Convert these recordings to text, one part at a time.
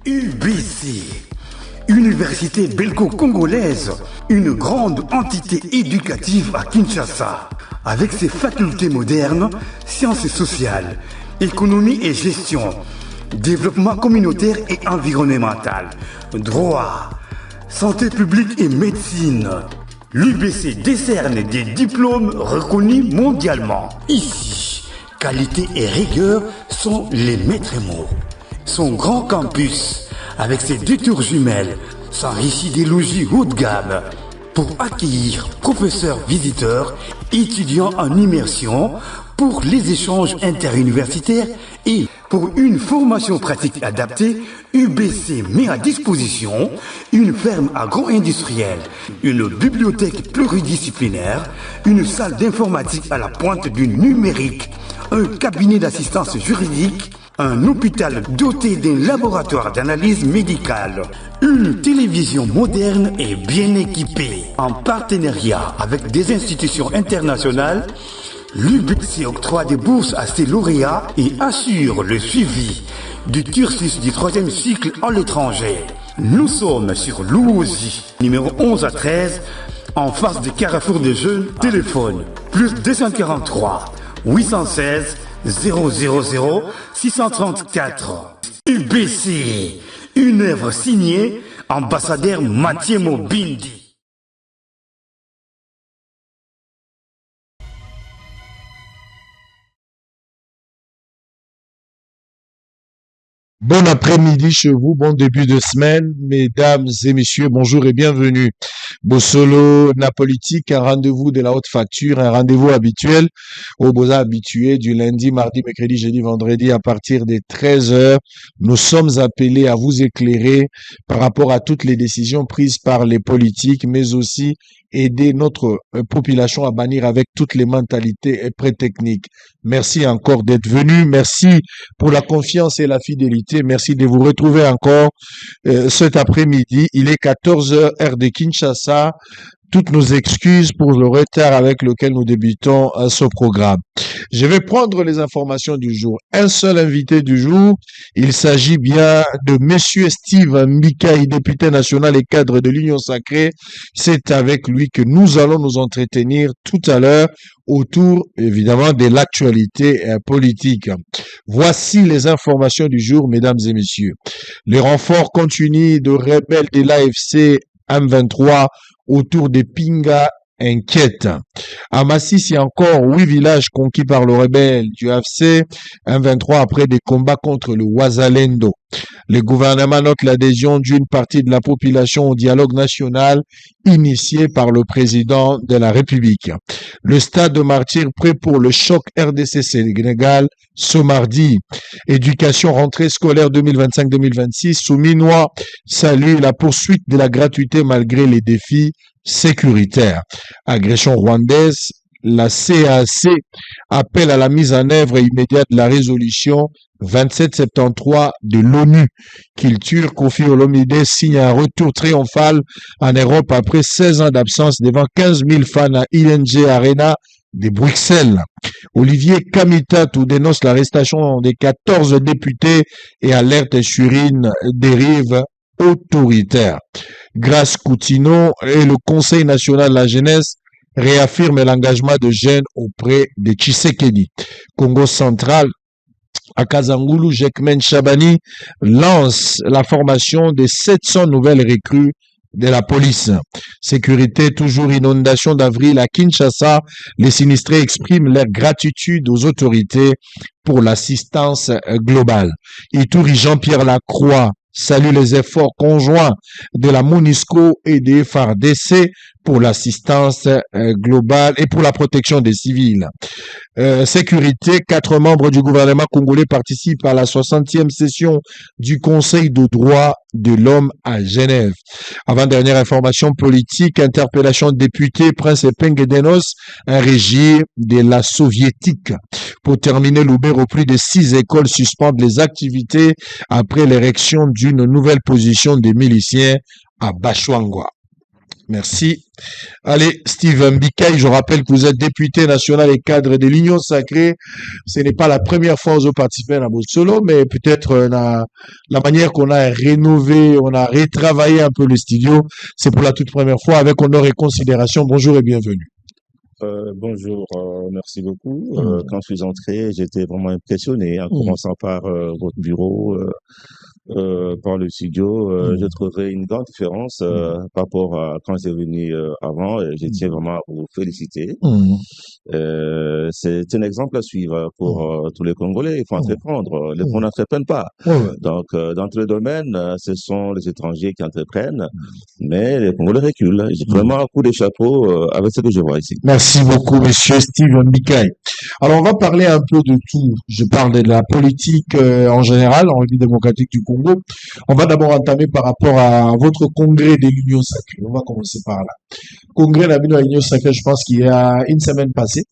UBC, Université belgo-congolaise, une grande entité éducative à Kinshasa, avec ses facultés modernes, sciences sociales, économie et gestion, développement communautaire et environnemental, droit, santé publique et médecine. L'UBC décerne des diplômes reconnus mondialement. Ici, qualité et rigueur sont les maîtres mots. Son grand campus, avec ses 2 tours jumelles, s'enrichit des logis haut de gamme pour accueillir professeurs visiteurs, étudiants en immersion, pour les échanges interuniversitaires et pour une formation pratique adaptée. UBC met à disposition une ferme agro-industrielle, une bibliothèque pluridisciplinaire, une salle d'informatique à la pointe du numérique, un cabinet d'assistance juridique, un hôpital doté d'un laboratoire d'analyse médicale, une télévision moderne et bien équipée. En partenariat avec des institutions internationales, l'UBC octroie des bourses à ses lauréats et assure le suivi du cursus du 3e cycle en l'étranger. Nous sommes sur Lououzi, numéro 11 à 13, en face du Carrefour des Jeunes. Téléphone plus 243 816 000 634. UBC, une œuvre signée ambassadeur Mathieu Mobindi. Bon après-midi chez vous, bon début de semaine, mesdames et messieurs, bonjour et bienvenue. Bossolo Napolitique, un rendez-vous de la haute facture, un rendez-vous habituel aux beaux habitués du lundi, mardi, mercredi, jeudi, vendredi à partir des 13 heures. Nous sommes appelés à vous éclairer par rapport à toutes les décisions prises par les politiques, mais aussi aider notre population à bannir avec toutes les mentalités et pré techniques. Merci encore d'être venus. Merci pour la confiance et la fidélité. Merci de vous retrouver encore cet après-midi. Il est 14 heures heure de Kinshasa. Toutes nos excuses pour le retard avec lequel nous débutons ce programme. Je vais prendre les informations du jour. Un seul invité du jour, il s'agit bien de Monsieur Steve Mbikaï, député national et cadre de l'Union Sacrée. C'est avec lui que nous allons nous entretenir tout à l'heure autour, évidemment, de l'actualité politique. Voici les informations du jour, mesdames et messieurs. Les renforts continus de rebelles de l'AFC M23 autour de Pinga inquiète. À Massis, il y a encore 8 villages conquis par le rebelle du AFC M23 après des combats contre le Ouazalendo. Le gouvernement note l'adhésion d'une partie de la population au dialogue national initié par le président de la République. Le stade de Martyr prêt pour le choc RDC-Sénégal ce mardi. Éducation rentrée scolaire 2025-2026. Souminois salue la poursuite de la gratuité malgré les défis sécuritaire. Agression rwandaise, la CAC appelle à la mise en œuvre immédiate de la résolution 2773 de l'ONU. Culture, Kofi Olomide signe un retour triomphal en Europe après 16 ans d'absence devant 15 000 fans à ING Arena de Bruxelles. Olivier Kamitatou dénonce l'arrestation des 14 députés et alerte sur une dérive autoritaire. Grace Coutinho et le Conseil national de la jeunesse réaffirment l'engagement de jeunes auprès de Tshisekedi. Congo central, à Kazangulu, Jekmen Chabani lance la formation de 700 nouvelles recrues de la police. Sécurité, toujours inondation d'avril à Kinshasa. Les sinistrés expriment leur gratitude aux autorités pour l'assistance globale. Ituri, Jean-Pierre Lacroix salue les efforts conjoints de la MONUSCO et des FARDC pour l'assistance globale et pour la protection des civils. Sécurité, 4 membres du gouvernement congolais participent à la 60e session du Conseil de droits de l'homme à Genève. Avant-dernière information politique, interpellation de député Prince Pengedenos, un régime de la soviétique. Pour terminer, Loubero, plus de 6 écoles suspendent les activités après l'érection d'une nouvelle position des miliciens à Bachwangwa. Merci. Allez, Steve Mbikaï, je rappelle que vous êtes député national et cadre de l'Union Sacrée. Ce n'est pas la première fois que vous participez à Bossolo, mais peut-être la manière qu'on a rénové, on a retravaillé un peu le studio, c'est pour la toute première fois avec honneur et considération. Bonjour et bienvenue. Bonjour, merci beaucoup. Quand je suis entré, j'étais vraiment impressionné, en commençant par votre bureau, par le studio. Je trouvais une grande différence par rapport à quand j'étais venu avant. Et je tiens vraiment à vous féliciter. C'est un exemple à suivre pour tous les Congolais. Il faut entreprendre. Les Congolais n'entreprennent pas. Donc, dans tous les domaines, ce sont les étrangers qui entreprennent, mais les Congolais reculent. J'ai vraiment un coup de chapeau avec ce que je vois ici. Merci beaucoup, monsieur Steve Mbikaï. Alors, on va parler un peu de tout. Je parle de la politique en général, en République démocratique du Congo. On va d'abord entamer par rapport à votre congrès de l'Union Sacrée. On va commencer par là. Congrès de l'Union Sacrée, je pense qu'il y a une semaine passée.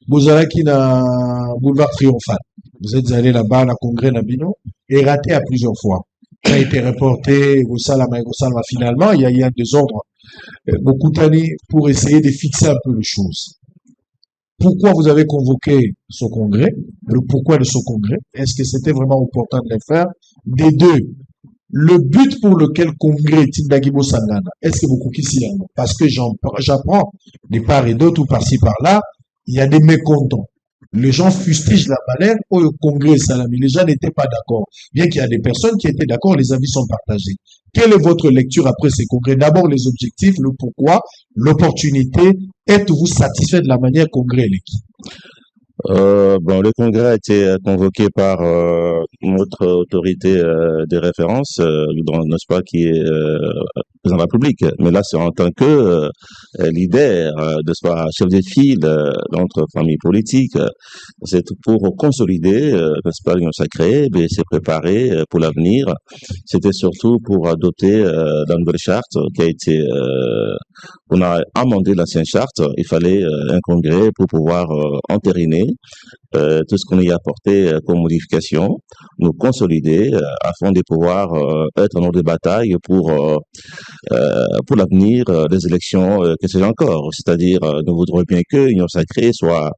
Vous allez qui dans Boulevard Triomphal. Vous êtes allé là-bas, à la congrès Nabino, et raté à plusieurs fois. Ça a été reporté, finalement, il y a eu un désordre beaucoup d'années pour essayer de fixer un peu les choses. Pourquoi vous avez convoqué ce congrès? Le pourquoi de ce congrès? Est-ce que c'était vraiment important de le faire? Des deux, le but pour lequel congrès Tindagibo Sangana, est-ce que vous ici? Parce que j'apprends des part et d'autres ou par-ci par-là, il y a des mécontents. Les gens fustigent la manière où le congrès Salami. Les gens n'étaient pas d'accord. Bien qu'il y a des personnes qui étaient d'accord, les avis sont partagés. Quelle est votre lecture après ces congrès? D'abord, les objectifs, le pourquoi, l'opportunité. Êtes-vous satisfait de la manière congrès est équipe? Le congrès a été convoqué par notre autorité de référence, n'est-ce pas, qui est président de la République. Mais là, c'est en tant que leader, n'est-ce pas, chef de file de notre famille politique. C'est pour consolider, n'est-ce pas, l'Union Sacrée, mais c'est préparé pour l'avenir. C'était surtout pour adopter la nouvelle charte qui a été, on a amendé l'ancienne charte. Il fallait un congrès pour pouvoir entériner tout ce qu'on y a apporté comme modification, nous consolider afin de pouvoir être en ordre de bataille pour l'avenir des élections que c'est encore. C'est-à-dire, nous voudrons bien que l'Union Sacrée soit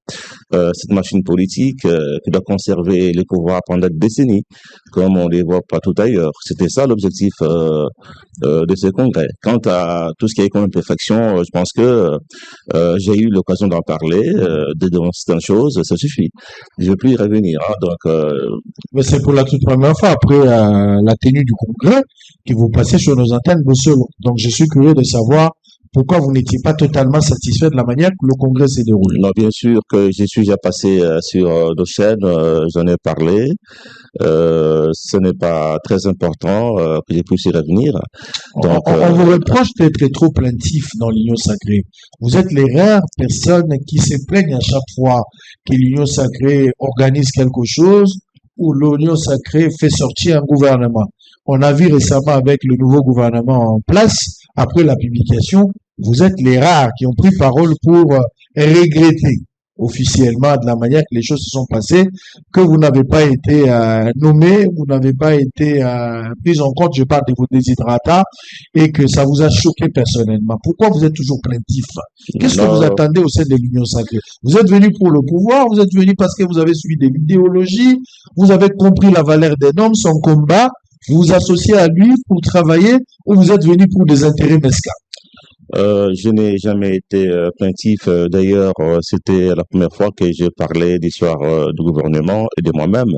cette machine politique qui doit conserver les pouvoirs pendant des décennies, comme on les voit partout ailleurs. C'était ça l'objectif de ce congrès. Quant à tout ce qui est comme imperfection, je pense que j'ai eu l'occasion d'en parler, de dénoncer certaines choses, ça suffit. Je ne veux plus y revenir. Mais c'est pour la toute première fois après la tenue du congrès que vous passez sur nos antennes Bossolo. Donc je suis curieux de savoir pourquoi vous n'étiez pas totalement satisfait de la manière que le congrès s'est déroulé. Non, bien sûr que je suis déjà passé sur nos chaînes, j'en ai parlé. Ce n'est pas très important que je puisse y revenir. Donc, on vous reproche d'être trop plaintif dans l'Union Sacrée. Vous êtes les rares personnes qui se plaignent à chaque fois que l'Union Sacrée organise quelque chose ou l'Union Sacrée fait sortir un gouvernement. On a vu récemment avec le nouveau gouvernement en place, après la publication, vous êtes les rares qui ont pris parole pour regretter officiellement de la manière que les choses se sont passées, que vous n'avez pas été nommé, vous n'avez pas été pris en compte, je parle de vos déshydratats, et que ça vous a choqué personnellement. Pourquoi vous êtes toujours plaintif? Qu'est-ce que vous attendez au sein de l'Union Sacrée? Vous êtes venu pour le pouvoir, vous êtes venu parce que vous avez suivi des idéologies, vous avez compris la valeur des hommes, son combat, vous vous associez à lui pour travailler, ou vous êtes venu pour des intérêts mesquins? Je n'ai jamais été plaintif. D'ailleurs, c'était la première fois que je parlais d'histoire du gouvernement et de moi-même.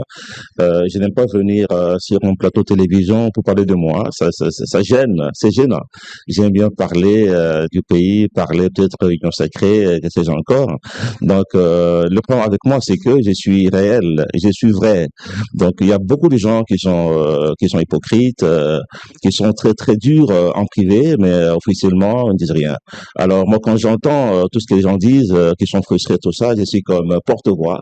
Je n'aime pas venir sur un plateau de télévision pour parler de moi. Ça gêne, c'est gênant. J'aime bien parler du pays, parler peut-être de l'Union Sacrée, que sais-je encore. Donc, le problème avec moi, c'est que je suis réel, je suis vrai. Donc, il y a beaucoup de gens qui sont hypocrites, qui sont très très durs en privé, mais officiellement, disent rien. Alors moi, quand j'entends tout ce que les gens disent, qu'ils sont frustrés, tout ça, je suis comme porte-voix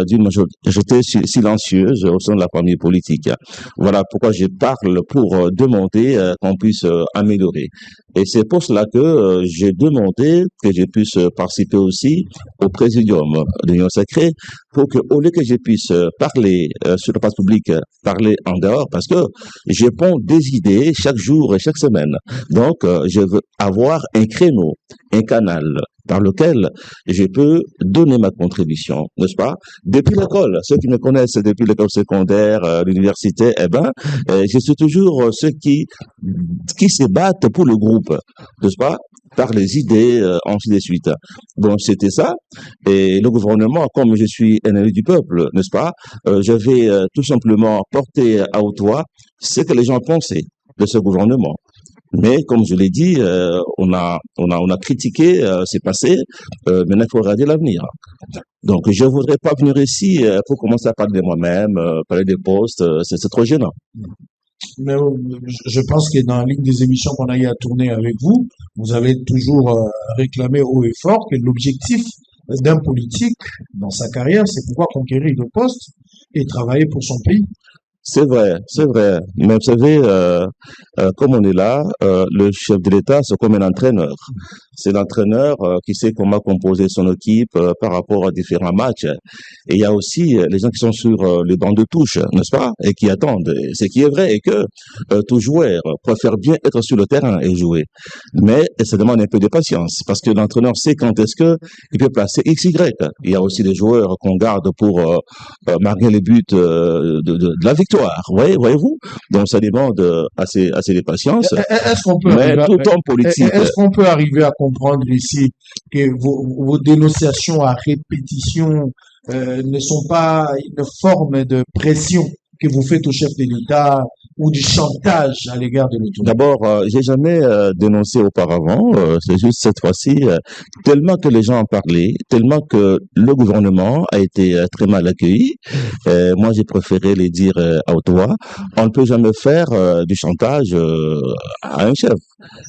d'une majorité silencieuse au sein de la famille politique. Voilà pourquoi je parle pour demander qu'on puisse améliorer. Et c'est pour cela que j'ai demandé que je puisse participer aussi au présidium de l'Union sacrée pour que, au lieu que je puisse parler sur la place publique, parler en dehors, parce que je ponds des idées chaque jour et chaque semaine. Donc, je veux avoir un créneau, un canal par lequel je peux donner ma contribution, n'est-ce pas? Depuis l'école, ceux qui me connaissent depuis l'école secondaire, l'université, je suis toujours ceux qui se battent pour le groupe, n'est-ce pas? Par les idées, ainsi de suite. Bon, c'était ça. Et le gouvernement, comme je suis un élu du peuple, n'est-ce pas? Je vais tout simplement porter à haute voix ce que les gens pensaient de ce gouvernement. Mais comme je l'ai dit, on a critiqué c'est passé. Maintenant, il faut regarder l'avenir. Donc, je voudrais pas venir ici pour commencer à parler de moi-même, parler des postes. C'est trop gênant. Mais je pense que dans l'une des émissions qu'on a eu à tourner avec vous, vous avez toujours réclamé haut et fort que l'objectif d'un politique dans sa carrière, c'est pouvoir conquérir le poste et travailler pour son pays. C'est vrai, c'est vrai. Mais vous savez, comme on est là, le chef de l'État, c'est comme un entraîneur. C'est l'entraîneur qui sait comment composer son équipe par rapport à différents matchs. Et il y a aussi les gens qui sont sur les bancs de touche, n'est-ce pas? Et qui attendent. Ce qui est vrai est que tout joueur préfère bien être sur le terrain et jouer. Mais ça demande un peu de patience parce que l'entraîneur sait quand est-ce que il peut placer X, Y. Il y a aussi des joueurs qu'on garde pour marquer les buts de la victoire. Voyez-vous? Donc ça demande assez de patience. Est-ce qu'on peut Mais tout homme politique. Est-ce qu'on peut arriver à comprendre ici que vos dénonciations à répétition ne sont pas une forme de pression que vous faites au chef de l'État ou du chantage à l'égard de l'autorité? D'abord, j'ai jamais dénoncé auparavant. C'est juste cette fois-ci, tellement que les gens en parlaient, tellement que le gouvernement a été très mal accueilli. Moi, j'ai préféré les dire à haute voix. On ne peut jamais faire du chantage à un chef.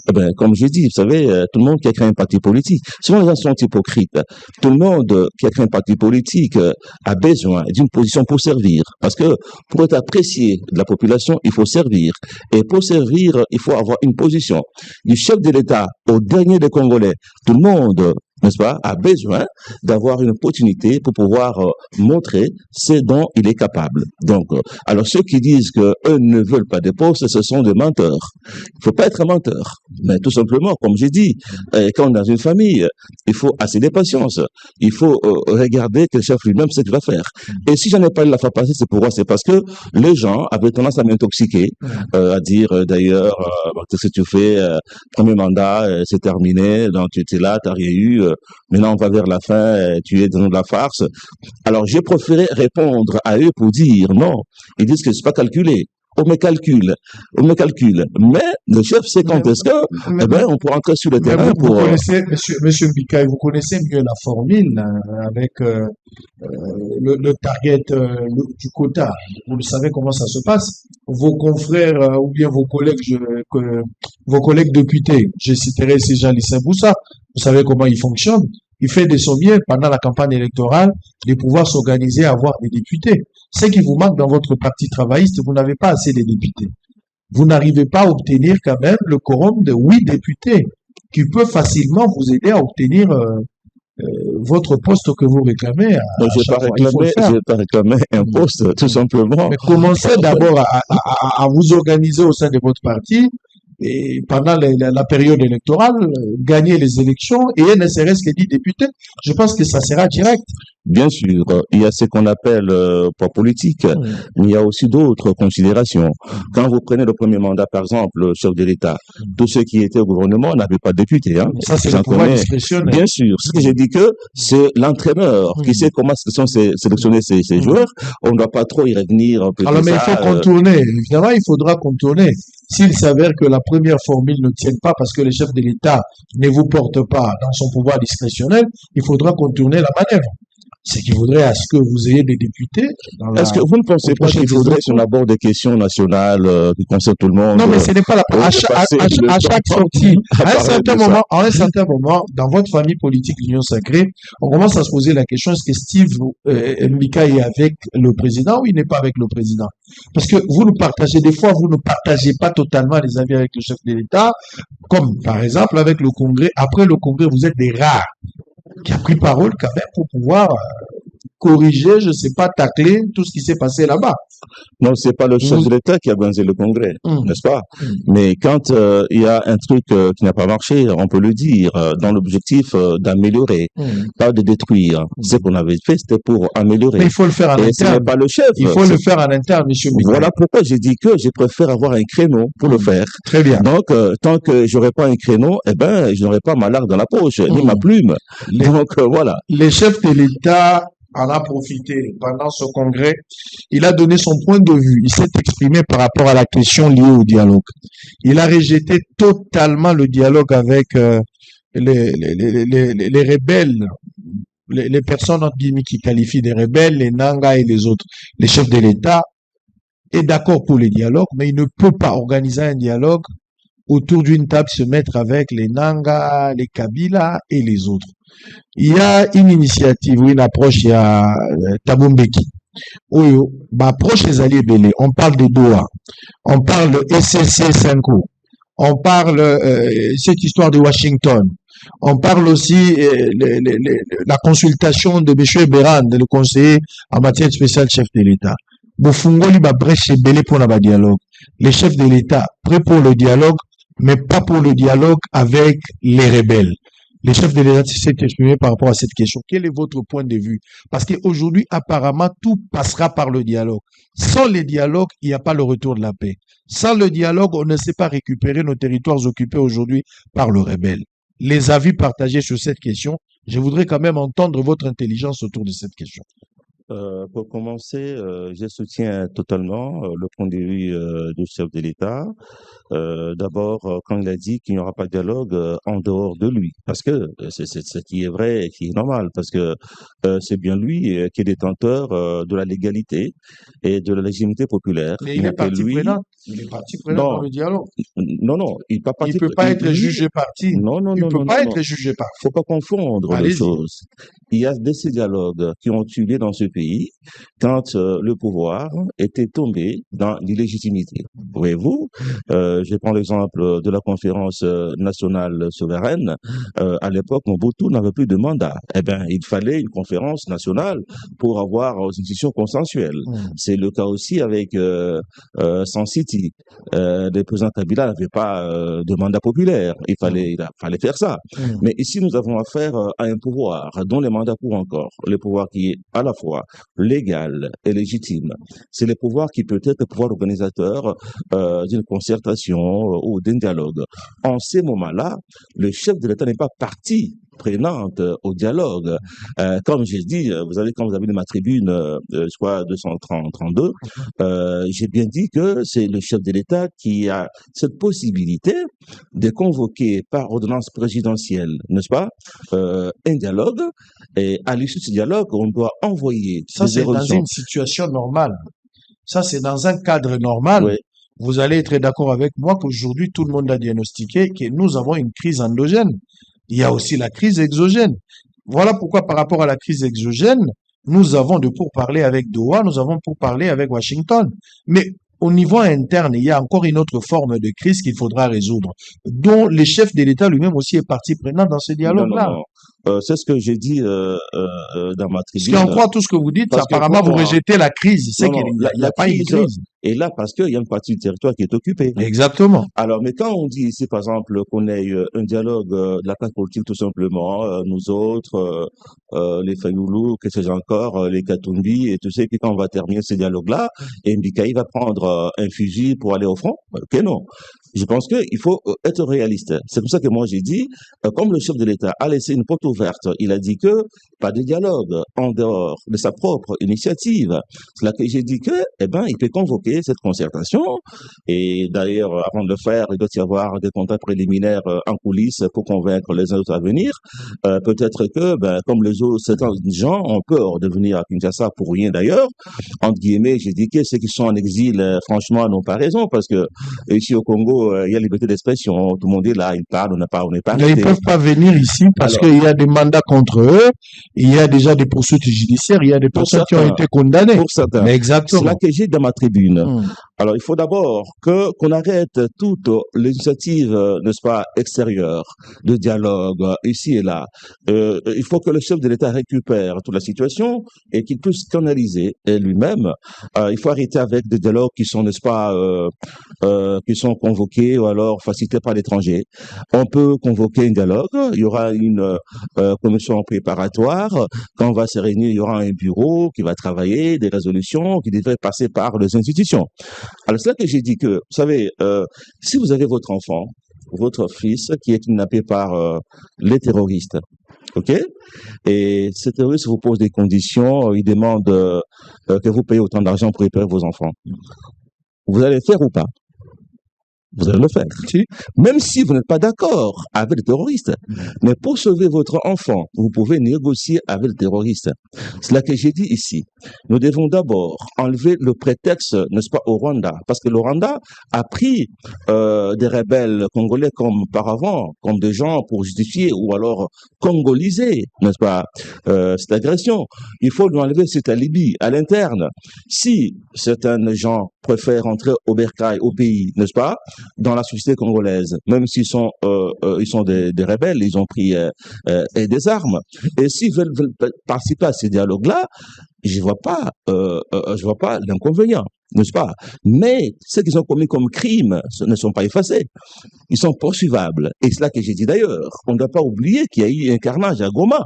Eh ben, comme j'ai dit, vous savez, tout le monde qui a créé un parti politique, souvent les gens sont hypocrites. Tout le monde qui a créé un parti politique a besoin d'une position pour servir. Parce que pour être apprécié de la population, il faut servir. Et pour servir, il faut avoir une position. Du chef de l'État au dernier des Congolais, tout le monde, n'est-ce pas, a besoin d'avoir une opportunité pour pouvoir montrer ce dont il est capable. Donc, alors ceux qui disent que eux ne veulent pas de postes, ce sont des menteurs. Il faut pas être un menteur, mais tout simplement, comme j'ai dit, quand on est dans une famille, il faut assez de patience. Il faut regarder que le chef lui-même sait ce qu'il va faire. Et si j'en ai pas eu la fois passée, c'est pourquoi? C'est parce que les gens avaient tendance à m'intoxiquer, à dire d'ailleurs, qu'est-ce que tu fais, premier mandat, c'est terminé, donc tu étais là, t'as rien eu. Maintenant, on va vers la fin, tu es dans la farce. Alors, j'ai préféré répondre à eux pour dire non. Ils disent que c'est pas calculé. On me calcule. Mais le chef sait quand est-ce que, on peut entrer sur le terrain vous connaissez, monsieur Mbikaï, vous connaissez mieux la formule avec le target du quota. Vous le savez comment ça se passe. Vos confrères ou bien vos collègues députés, je citerai ici Jean-Lissé Boussa, vous savez comment ils fonctionnent. Il fait de son mieux pendant la campagne électorale de pouvoir s'organiser à avoir des députés. Ce qui vous manque dans votre parti travailliste, vous n'avez pas assez de députés. Vous n'arrivez pas à obtenir quand même le quorum de 8 députés qui peut facilement vous aider à obtenir votre poste que vous réclamez. Je vais pas réclamer un poste, tout simplement. Mais commencez d'abord à vous organiser au sein de votre parti et pendant la période électorale, gagner les élections et ne serait-ce que 10 députés. Je pense que ça sera direct. Bien sûr, il y a ce qu'on appelle poids politique, mais il y a aussi d'autres considérations. Quand vous prenez le premier mandat, par exemple, le chef de l'État, tous ceux qui étaient au gouvernement n'avaient pas de députés. Hein. Ça, c'est le pouvoir discrétionnaire. Bien sûr. Ce que j'ai dit que c'est l'entraîneur qui sait comment sélectionner ses joueurs. On ne doit pas trop y revenir. Alors, mais il faut contourner. Évidemment, il faudra contourner. S'il s'avère que la première formule ne tienne pas parce que le chef de l'État ne vous porte pas dans son pouvoir discrétionnel, il faudra contourner la manœuvre. c'est qu'il faudrait à ce que vous ayez des députés dans Est-ce que vous ne pensez pas qu'il faudrait, si on aborde des questions nationales qui concernent tout le monde, non, mais ce n'est pas la à chaque sortie, à un certain moment, dans votre famille politique, l'Union Sacrée, on commence à se poser la question, est-ce que Steve Mbika est avec le président ou il n'est pas avec le président? Parce que vous nous partagez, des fois, vous ne partagez pas totalement les avis avec le chef de l'État, comme par exemple avec le Congrès. Après le Congrès, vous êtes des rares qui a pris parole quand même pour pouvoir corriger, je sais pas, tacler tout ce qui s'est passé là-bas. Non, c'est pas le chef de l'État qui a organisé le Congrès, n'est-ce pas? Mais quand il y a un truc qui n'a pas marché, on peut le dire, dans l'objectif d'améliorer, pas de détruire. Ce qu'on avait fait, c'était pour améliorer. Mais il faut le faire en interne. Ce n'est pas le chef. Il faut le faire en interne, monsieur Mbika. Voilà pourquoi j'ai dit que je préfère avoir un créneau pour le faire. Très bien. Donc, tant que j'aurai pas un créneau, eh ben, je n'aurai pas ma largue dans la poche, ni ma plume. Donc, voilà. Les chefs de l'État en a profité pendant ce congrès. Il a donné son point de vue. Il s'est exprimé par rapport à la question liée au dialogue. Il a rejeté totalement le dialogue avec les rebelles, les personnes entre guillemets qui qualifient des rebelles, les Nanga et les autres. Les chefs de l'État est d'accord pour les dialogues, mais il ne peut pas organiser un dialogue autour d'une table, se mettre avec les Nanga, les Kabila et les autres. Il y a une initiative ou une approche, il y a Tabumbeki. Oui, bah, approche les alliés belés. On parle de Doha. On parle de SCC 5O. On parle cette histoire de Washington. On parle aussi la consultation de M. Berand, le conseiller en matière spéciale chef de l'État. Bofungoli ba brèche belé pour la dialogue. Les chefs de l'État prêts pour le dialogue, mais pas pour le dialogue avec les rebelles. Les chefs de l'État s'est exprimé par rapport à cette question. Quel est votre point de vue? Parce qu'aujourd'hui, apparemment, tout passera par le dialogue. Sans le dialogue, il n'y a pas le retour de la paix. Sans le dialogue, on ne sait pas récupérer nos territoires occupés aujourd'hui par le rebelle. Les avis partagés sur cette question, je voudrais quand même entendre votre intelligence autour de cette question. Pour commencer, je soutiens totalement le point de vue du chef de l'État. D'abord, quand il a dit qu'il n'y aura pas de dialogue en dehors de lui, parce que c'est ce qui est vrai et qui est normal, parce que c'est bien lui qui est détenteur de la légalité et de la légitimité populaire. Mais il est partie prenante. Il est partie prenante dans le dialogue. Non, il ne peut pas être jugé parti. Non, il ne peut pas être jugé parti. Faut pas confondre les choses. Il y a de ces dialogues qui ont eu lieu dans ce pays quand le pouvoir était tombé dans l'illégitimité. Voyez-vous, je prends l'exemple de la conférence nationale souveraine. À l'époque, Mobutu n'avait plus de mandat. Eh bien, il fallait une conférence nationale pour avoir une décision consensuelle. C'est le cas aussi avec San City. Le président Kabila n'avait pas de mandat populaire. Il fallait faire ça. Mais ici, nous avons affaire à un pouvoir dont les mandats courent encore. Le pouvoir qui est à la fois légal et légitime. C'est le pouvoir qui peut être le pouvoir organisateur d'une concertation ou d'un dialogue. En ces moments-là, le chef de l'État n'est pas partie prenante au dialogue. Comme j'ai dit, quand vous avez lu ma tribune, je crois 232, j'ai bien dit que c'est le chef de l'État qui a cette possibilité de convoquer par ordonnance présidentielle, n'est-ce pas, un dialogue, et à l'issue de ce dialogue, on doit envoyer ça, c'est dans une situation normale. Ça, c'est dans un cadre normal. Oui. Vous allez être d'accord avec moi qu'aujourd'hui, tout le monde a diagnostiqué que nous avons une crise endogène. Il y a aussi la crise exogène. Voilà pourquoi, par rapport à la crise exogène, nous avons de pourparlers avec Doha, nous avons pourparlers avec Washington. Mais au niveau interne, il y a encore une autre forme de crise qu'il faudra résoudre, dont le chef de l'État lui-même aussi est partie prenante dans ce dialogue-là. C'est ce que j'ai dit dans ma tribune. Parce qu'en croit tout ce que vous dites, apparemment vous rejetez la crise. C'est qu'il n'y a pas une crise. Et là, parce qu'il y a une partie du territoire qui est occupée. Exactement. Alors, mais quand on dit ici, par exemple, qu'on ait un dialogue de la classe politique, tout simplement, nous autres, les Fayoulou, que sais-je encore, les Katumbi et tout ça, et puis quand on va terminer ce dialogue-là, et Mbikaï va prendre un fusil pour aller au front, ok, non. je pense qu'il faut être réaliste. C'est pour ça que moi j'ai dit, comme le chef de l'État a laissé une porte ouverte, il a dit que pas de dialogue en dehors de sa propre initiative. C'est là que j'ai dit que, il peut convoquer cette concertation. Et d'ailleurs, avant de le faire, il doit y avoir des contacts préliminaires en coulisses pour convaincre les autres à venir. Peut-être que, comme les autres, certains gens ont peur de venir à Kinshasa pour rien d'ailleurs. Entre guillemets, j'ai dit que ceux qui sont en exil, franchement, n'ont pas raison parce que ici au Congo, il y a liberté d'expression. Tout le monde est là, il parle, on n'est pas Mais ils ne peuvent pas venir ici parce qu'il y a des mandats contre eux, il y a déjà des poursuites judiciaires, il y a des personnes qui ont été condamnées. Pour certains. Mais exactement. C'est là que j'ai dans ma tribune. Alors, il faut d'abord qu'on arrête toute l'initiative, n'est-ce pas, extérieure, de dialogue, ici et là. Il faut que le chef de l'État récupère toute la situation et qu'il puisse canaliser lui-même. Il faut arrêter avec des dialogues qui sont, n'est-ce pas, qui sont convoqués ou alors facilités par l'étranger. On peut convoquer un dialogue, il y aura une commission préparatoire. Quand on va se réunir, il y aura un bureau qui va travailler des résolutions qui devraient passer par les institutions. Alors, c'est là que j'ai dit que, vous savez, si vous avez votre enfant, votre fils qui est kidnappé par les terroristes, ok? Et ces terroristes vous posent des conditions, ils demandent que vous payez autant d'argent pour récupérer vos enfants. Vous allez le faire ou pas? Vous allez le faire. Même si vous n'êtes pas d'accord avec le terroriste. Mais pour sauver votre enfant, vous pouvez négocier avec le terroriste. C'est là que j'ai dit ici. Nous devons d'abord enlever le prétexte, n'est-ce pas, au Rwanda. Parce que le Rwanda a pris des rebelles congolais comme auparavant, comme des gens pour justifier ou alors congoliser, n'est-ce pas, cette agression. Il faut lui enlever cette alibi à l'interne. Si certains gens préfèrent entrer au bercail, au pays, n'est-ce pas, dans la société congolaise, même s'ils sont des rebelles, ils ont pris des armes. Et s'ils veulent participer à ces dialogues-là, je vois pas l'inconvénient, n'est-ce pas? Mais ceux qui ont commis comme crime ne sont pas effacés. Ils sont poursuivables. Et c'est là que j'ai dit d'ailleurs, on ne doit pas oublier qu'il y a eu un carnage à Goma.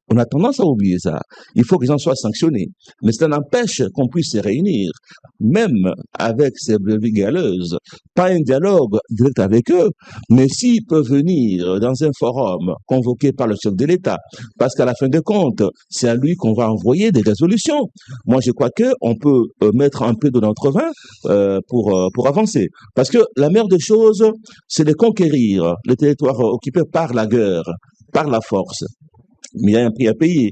On a tendance à oublier ça. Il faut que les gens soient sanctionnés. Mais ça n'empêche qu'on puisse se réunir, même avec ces brebis galeuses, pas un dialogue direct avec eux, mais s'ils peuvent venir dans un forum convoqué par le chef de l'État, parce qu'à la fin des comptes, c'est à lui qu'on va envoyer des résolutions. Moi, je crois qu'on peut mettre un peu de notre vin pour avancer. Parce que la meilleure des choses, c'est de conquérir les territoires occupés par la guerre, par la force. Mais il y a un prix à payer.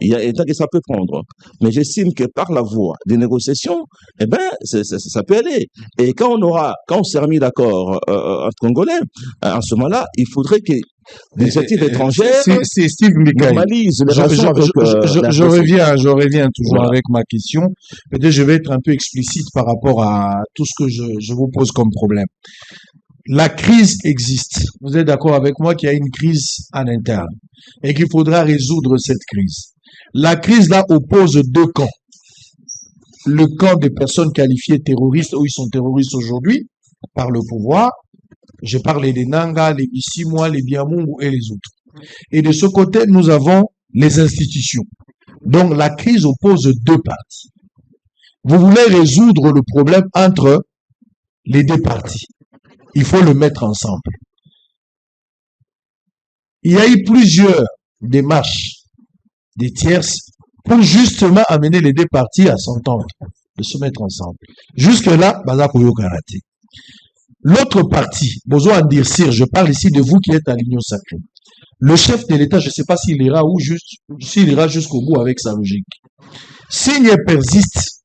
Il y a un temps que ça peut prendre. Mais j'estime que par la voie des négociations, ça peut aller. Et quand on s'est remis d'accord entre Congolais, en ce moment-là, il faudrait que des initiatives étrangères c'est Steve normalisent les relations avec je reviens toujours avec ma question. Peut-être je vais être un peu explicite par rapport à tout ce que je vous pose comme problème. La crise existe. Vous êtes d'accord avec moi qu'il y a une crise en interne et qu'il faudra résoudre cette crise. La crise là oppose deux camps. Le camp des personnes qualifiées terroristes, où ils sont terroristes aujourd'hui par le pouvoir. Je parle des Nanga, les Bissimwa, les Biamungu et les autres. Et de ce côté, nous avons les institutions. Donc la crise oppose deux parties. Vous voulez résoudre le problème entre les deux parties. Il faut le mettre ensemble. Il y a eu plusieurs démarches des tierces pour justement amener les deux parties à s'entendre, de se mettre ensemble. Jusque-là, Bazakuyo Karate. L'autre partie, besoin de dire sire, je parle ici de vous qui êtes à l'Union sacrée. Le chef de l'État, je ne sais pas s'il ira s'il ira jusqu'au bout avec sa logique. S'il persiste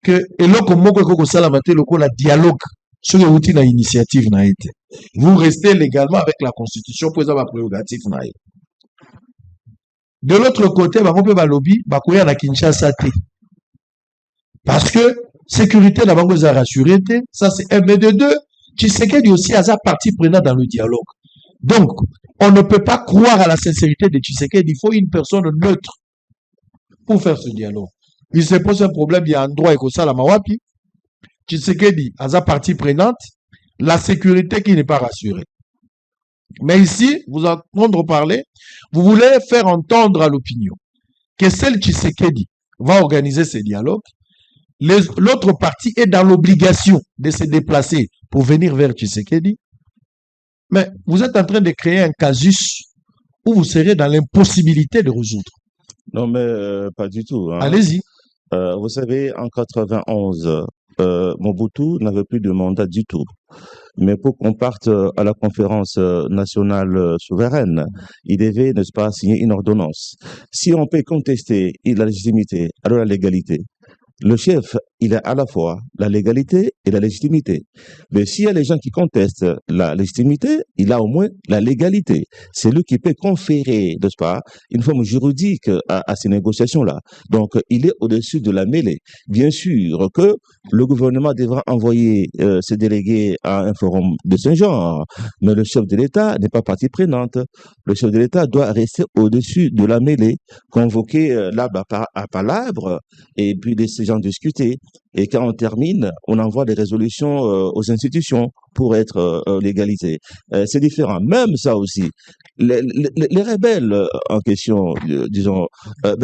que eloko moko koko salamate loko la dialogue sur les na initiative na été. Vous restez légalement avec la Constitution pour avoir prérogative na été. De l'autre côté, bakope balobi bakoya na Kinshasa te. Parce que sécurité la banque a rassuré, ça c'est un. Mais de deux, Tshisekedi aussi a sa partie prenante dans le dialogue. Donc, on ne peut pas croire à la sincérité de Tshisekedi. Il faut une personne neutre pour faire ce dialogue. Il se pose un problème, il y a un droit et ça la mawapi. Tshisekedi a sa partie prenante, la sécurité qui n'est pas rassurée. Mais ici, vous entendre parler, vous voulez faire entendre à l'opinion que celle Tshisekedi va organiser ces dialogues. l'autre partie est dans l'obligation de se déplacer pour venir vers Tshisekedi. Mais vous êtes en train de créer un casus où vous serez dans l'impossibilité de résoudre. Non, mais pas du tout. Hein. Allez-y. Vous savez, en 91, Mobutu n'avait plus de mandat du tout. Mais pour qu'on parte à la conférence nationale souveraine, il devait, n'est-ce pas, signer une ordonnance. Si on peut contester la légitimité, alors la légalité. Le chef, il a à la fois la légalité et la légitimité. Mais s'il y a les gens qui contestent la légitimité, il a au moins la légalité. C'est lui qui peut conférer, n'est-ce pas, une forme juridique à ces négociations-là. Donc, il est au-dessus de la mêlée. Bien sûr que le gouvernement devra envoyer ses délégués à un forum de ce genre, mais le chef de l'État n'est pas partie prenante. Le chef de l'État doit rester au-dessus de la mêlée, convoquer l'arbre à palabre, et puis laisser gens discuter. Et quand on termine, on envoie des résolutions aux institutions pour être légalisées. C'est différent. Même ça aussi. Les rebelles en question, disons,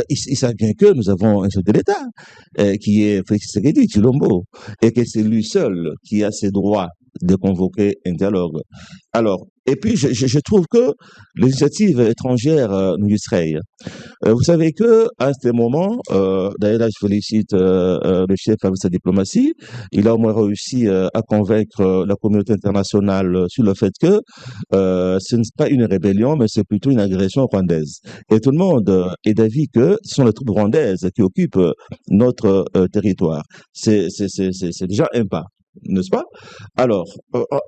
ils savent bien que nous avons un chef de l'État qui est Félix Tshisekedi Tshilombo et que c'est lui seul qui a ses droits de convoquer un dialogue. Alors, et puis je trouve que l'initiative étrangère nous distraient. Vous savez que à ce moment, d'ailleurs là je félicite le chef avec sa diplomatie, il a au moins réussi à convaincre la communauté internationale sur le fait que ce n'est pas une rébellion, mais c'est plutôt une agression rwandaise. Et tout le monde est d'avis que ce sont les troupes rwandaises qui occupent notre territoire. C'est déjà un pas, n'est-ce pas? Alors,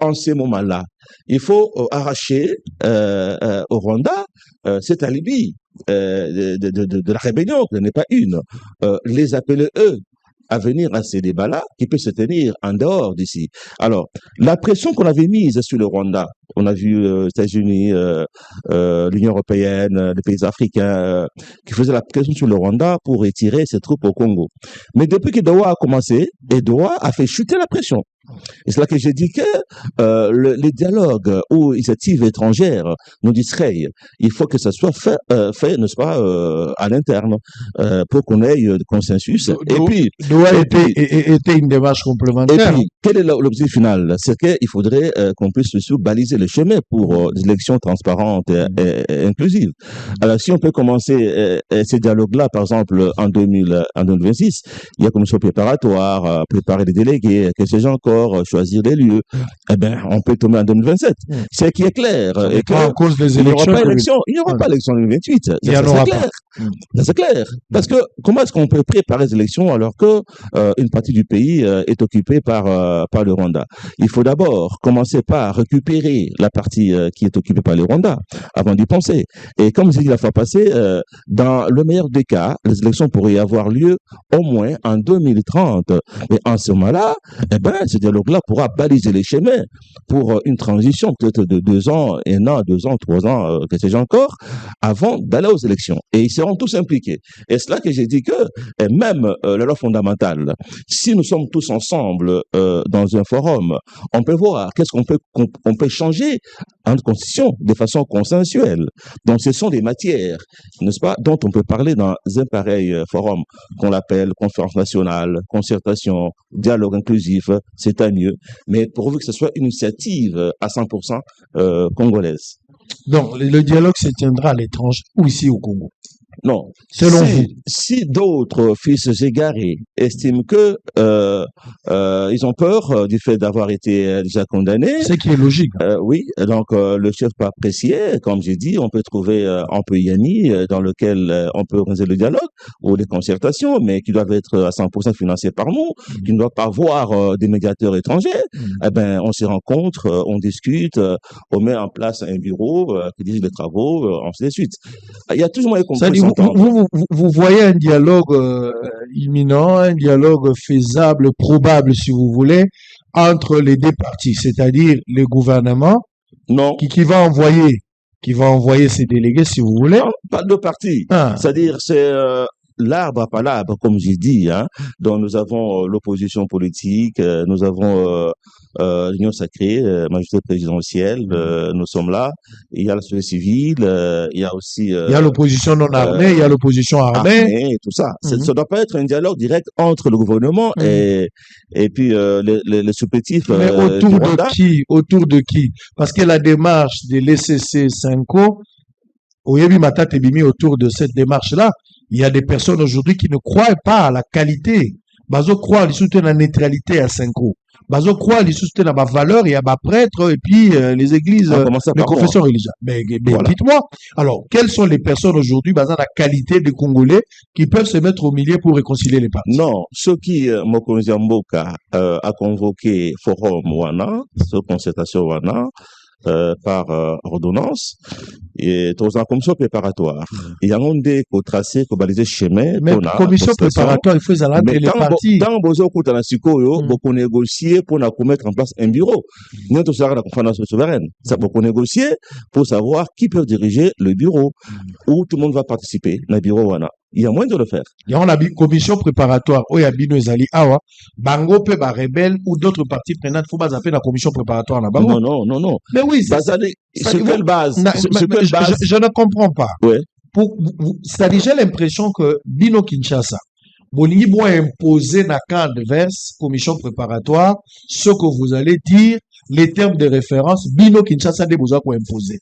en ces moments-là, il faut arracher au Rwanda cet alibi de la rébellion, qui n'est pas une. Les appeler eux à venir à ces débats-là, qui peut se tenir en dehors d'ici. Alors, la pression qu'on avait mise sur le Rwanda, on a vu les États-Unis, l'Union européenne, les pays africains, qui faisaient la pression sur le Rwanda pour retirer ses troupes au Congo. Mais depuis que Doha a commencé, et Doha a fait chuter la pression. Et c'est là que j'ai dit que les dialogues ou initiatives étrangères nous distraient. Il faut que ça soit fait, n'est-ce pas, à l'interne, pour qu'on ait de consensus. Et puis, Doha était une démarche complémentaire. Et puis, quel est l'objectif final? C'est qu'il faudrait qu'on puisse surtout baliser le chemin pour des élections transparentes et inclusives. Alors, si on peut commencer ces dialogues-là, par exemple, en 2026, il y a une commission préparatoire, préparer les délégués, que sais-je encore, choisir les lieux. Eh ben, on peut tomber en 2027. C'est qui est clair. Et que en cause des élections. Il n'y aura pas d'élection en 2028. Il y en aura clair. C'est clair. Parce que comment est-ce qu'on peut préparer les élections alors que une partie du pays est occupée par le Rwanda? Il faut d'abord commencer par récupérer la partie qui est occupée par le Rwanda avant d'y penser. Et comme j'ai dit la fois passée, dans le meilleur des cas, les élections pourraient avoir lieu au moins en 2030. Et en ce moment-là, eh ben, ce dialogue-là pourra baliser les chemins pour une transition peut-être de 2 ans, 1 an, 2 ans, 3 ans, que sais-je encore, avant d'aller aux élections. Et ils seront tous impliqués. Et c'est là que j'ai dit que même la loi fondamentale, si nous sommes tous ensemble dans un forum, on peut voir qu'est-ce qu'on peut changer en constitution de façon consensuelle. Donc ce sont des matières, n'est-ce pas, dont on peut parler dans un pareil forum qu'on l'appelle conférence nationale, concertation, dialogue inclusif, c'est à mieux, mais pourvu que ce soit une initiative à 100% congolaise. Donc le dialogue se tiendra à l'étranger ou ici au Congo? Non. Selon vous. Si d'autres fils égarés estiment que ils ont peur du fait d'avoir été déjà condamnés. Ce qui est logique. Oui, donc le chef peut apprécier, comme j'ai dit, on peut trouver un peu Yanni dans lequel on peut organiser le dialogue ou des concertations, mais qui doivent être à 100% financés par nous, qui ne doivent pas avoir des médiateurs étrangers. Eh ben, on se rencontre, on discute, on met en place un bureau qui dirige les travaux, ainsi de suite. Il y a toujours moyen qu'on puisse vous voyez un dialogue imminent, un dialogue faisable, probable, si vous voulez, entre les deux parties, c'est-à-dire le gouvernement qui va envoyer ses délégués, si vous voulez. Non, pas deux parties. C'est-à-dire, l'arbre à palabres, comme j'ai dit, hein. Donc, nous avons l'opposition politique, nous avons l'Union sacrée, majorité présidentielle, nous sommes là. Il y a la société civile, il y a aussi Il y a l'opposition non armée, il y a l'opposition armée. et tout ça. Ça ne doit pas être un dialogue direct entre le gouvernement et puis les supplétifs Mais autour du de Rwanda. qui? Autour de qui? Parce que la démarche de l'ECC 5O, Oyebi Matata est mis autour de cette démarche-là. Il y a des personnes aujourd'hui qui ne croient pas à la qualité. Bazo croit à la neutralité à 5O. Bazo croit à la valeur, il y a des prêtres et puis les églises, On commence les par moi. confessions religieuses. Mais Voilà. dites-moi, alors, quelles sont les personnes aujourd'hui, basant la qualité des Congolais, qui peuvent se mettre au milieu pour réconcilier les partis? Non, ce qui Mokonzi Mboka a convoqué forum Wana, ce concertation Wana, par ordonnance, et dans une commission préparatoire. Il y a un des tracé, qui balisé chemin. Mais pour la commission concertation. préparatoire, il faut les Mais les partis. dans Bozo Koutana Sikoyo, pour négocier, pour mettre en place un bureau. Nous, tout ça, la conférence souveraine. Ça pour négocier, pour savoir qui peut diriger le bureau, où tout le monde va participer, dans le bureau Wana. Il y a moyen de le faire. Il y a une commission préparatoire, où il y a Bino Ezali Awa, Bango peut ba rebelle ou d'autres partis prenantes, faut pas appeler la commission préparatoire là-bas. Non. Mais oui, Basé sur quelle base? Sur quelle base? je ne comprends pas. Ouais. C'est-à-dire, j'ai l'impression que Bino Kinshasa, Bolingi doit imposer na camp adverse, commission préparatoire, ce que vous allez dire, les termes de référence, Bino Kinshasa des besoins qu'on imposer.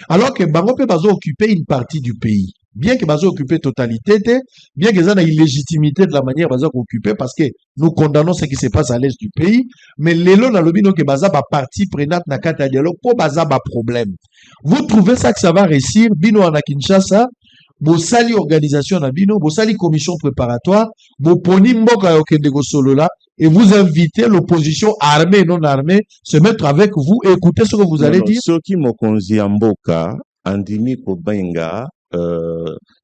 Alors que Bango peut pas occuper une partie du pays. Bien que Bazo occupe totalité, bien que ça ait illégitimité de la manière Bazo occupé, parce que nous condamnons ce qui se passe à l'est du pays, mais l'élo na lobino que Baza ba partie prenante na kata dialogue pour Baza ba problème. Vous trouvez ça que ça va réussir? Bino à Kinshasa, Bosali organisation na Bino, Bosali commission préparatoire, Boponi mboka okendego solo là, et vous invitez l'opposition armée et non armée se mettre avec vous et écouter ce que vous allez dire. Ceux qui Mokonzi Mboka, Andimi Kobenga,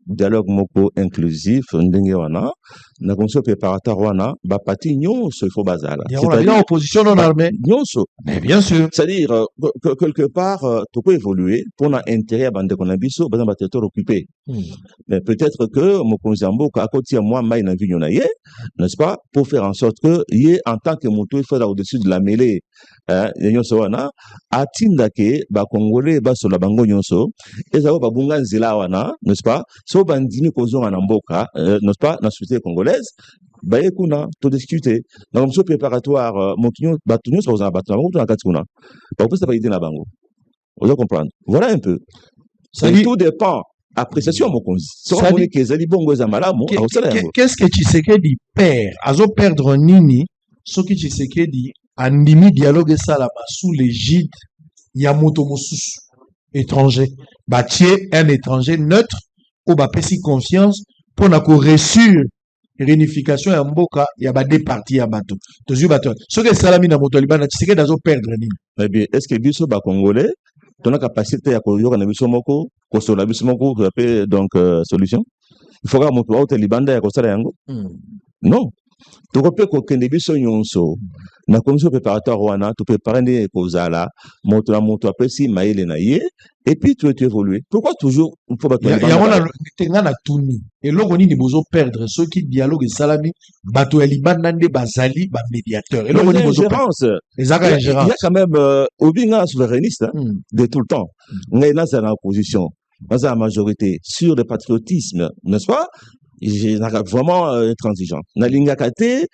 dialogue moko inclusif ndenge wana na commission préparatoire wana ba parti nyonso il faut bazala. C'est-à-dire opposition non armée. Nyonso. Mais bien sûr. C'est-à-dire quelque part tu peux évoluer pour un intérêt à bande qu'on a biso dans un territoire occupé. Mais peut-être que Mokonzi Mboka à côté moi mai na vision na ye, n'est-ce pas, pour faire en sorte que yé en tant que moto il faut au-dessus de la mêlée nyonso wana atinda ke ba congolais ba sur la bango nyonso ezako ba bunga nzela wana, n'est-ce pas, so bandini kozonga na mboka, n'est-ce pas, na société congolaise baye kuna to discuter na commission préparatoire mokinyo batunyo so za batuna na kati kuna ba peut pas aider na bango. Vous allez comprendre. Voilà un peu. Ça tout dépend. Appréciation Mokonzi. Qu'est-ce que Tshisekedi perd? Azo perdre nini? Ce que Tshisekedi andimi dialogue salama sous l'égide Yamoto Mosusu étranger. Bâtier un étranger neutre ou bapesi confiance pour na ko reçu réunification ya mboka ya ba deux parties ya bato. Tozu bato. Ce que salami na moto libana Tshisekedi azo perdre nini? Eh bien, est-ce que biso ba congolais ton capacité à koyoka na biso moko ko sola biso moko ko donc solution? Il faut que moto wa libanda ya ko sala yango? Non. Tokope ko kende biso nyonso na commission préparatoire wana to préparer ne kozala moto na moto apesi maile na ye et puis tu évoluer. Pourquoi toujours il faut battre? Il y a on tenga na tuni et logo nini bozo perdre ceux qui dialogue salami bato ya libanda nde bazali ba médiateur et logo nini bozo perdre. Il y a quand même obinga souverainiste de tout le temps. Ngai na za na opposition, na za majorité sur le patriotisme, n'est-ce pas? J'ai vraiment intransigeant. Na lingakate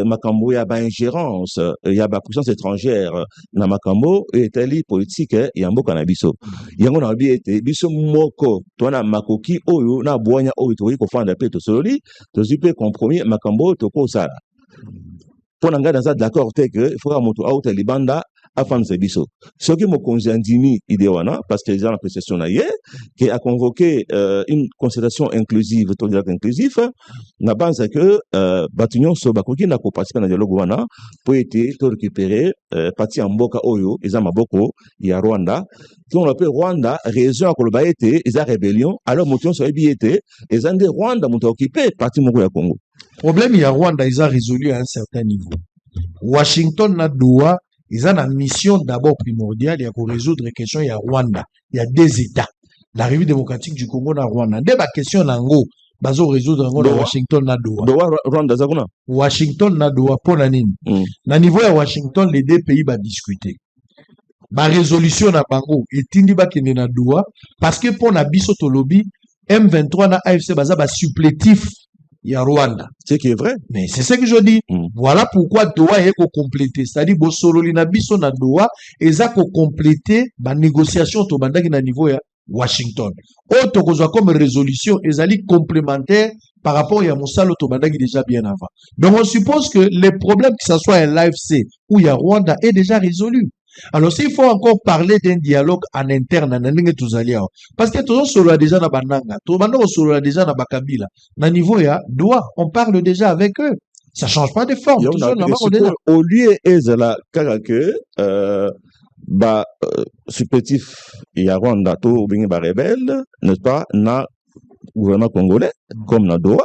makambo ya ba ingérence, ya ba puissance étrangère na makambo etali politique ya mboka na biso. Yango na bi ete biso moko to na makoki oyo na boanya oyo to ko fanda pe to sololi, to zipe compromis makambo to ko sala. Pour nga dans ça d'accord te que il faut que moto auto libanda afin de biso. Ce qui Mokonzi andimi idéwana parce que les gens l'appréciation na hier qui a convoqué une concertation inclusive, to dialogue inclusif na base que batunyon so bakoki na ko participer na dialogue wana pour été to récupérer parti en mboka oyo eza maboko ya Rwanda qui on appelle Rwanda région akoloba été eza rébellion alors motion so ebiete eza nde Rwanda moto occupé parti moko ya Congo. Problème ya Rwanda ils ont résolu à un certain niveau. Washington na doa ils ont une mission d'abord primordiale, il y a pour résoudre les questions, il y a Rwanda. Il y a deux États. La République démocratique du Congo na Rwanda. Dès la question nango, bazo résoudre ngo na Doha. Washington na Doha. Rwanda zakuna. Washington na Doha pona nini? Na niveau ya Washington les deux pays ba discuter. Ba résolution na bango etindi ba kende na Doha parce que pona biso to lobby M23 na AFC baza ba supplétif ya Rwanda. C'est qui est vrai. Mais c'est ce que je dis. Voilà pourquoi Doha est complété. C'est-à-dire bosololi na biso na Doha eza ko compléter ba négociation to bandaki na niveau ya Washington. Autre chose comme résolution ezali complémentaire par rapport à Moussalo to bandaki déjà bien avant. Donc on suppose que les problèmes que ce soit à l'AFC ou à Rwanda est déjà résolu. Alors s'il faut encore parler d'un dialogue en interne parce que tout solo déjà na bananga, tout bando solo déjà na bakabila. Na niveau ya Doha, on parle déjà avec eux. Ça change pas de forme. Au lieu ezala que supplétif ya Rwanda to bingi ba rebelle, n'est-ce pas, na gouvernement congolais comme na Doha,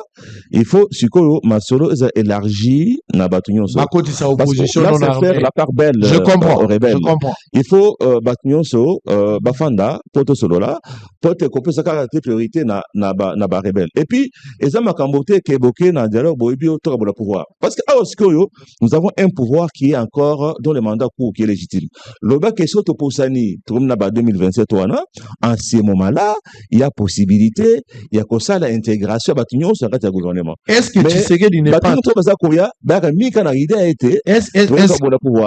il faut sikoyo masolo eza élargi na batunyo so. Makoti sa opposition non armée. Faire la part belle je comprends, aux rebelles. Je comprends. Il faut batunyo so bafanda poto solo là pote ko pesa ka priorité na ba rebelle. Et puis eza makambote ke boké na dialogue boyebi autour de pouvoir. Parce que à sikoyo nous avons un pouvoir qui est encore dans le mandat court qui est légitime. Loba question to posani trum na ba 2027 wana en ce moment-là, il y a possibilité, il y a comme ça l'intégration. Gouvernement. Est-ce que tu sais que n'est pas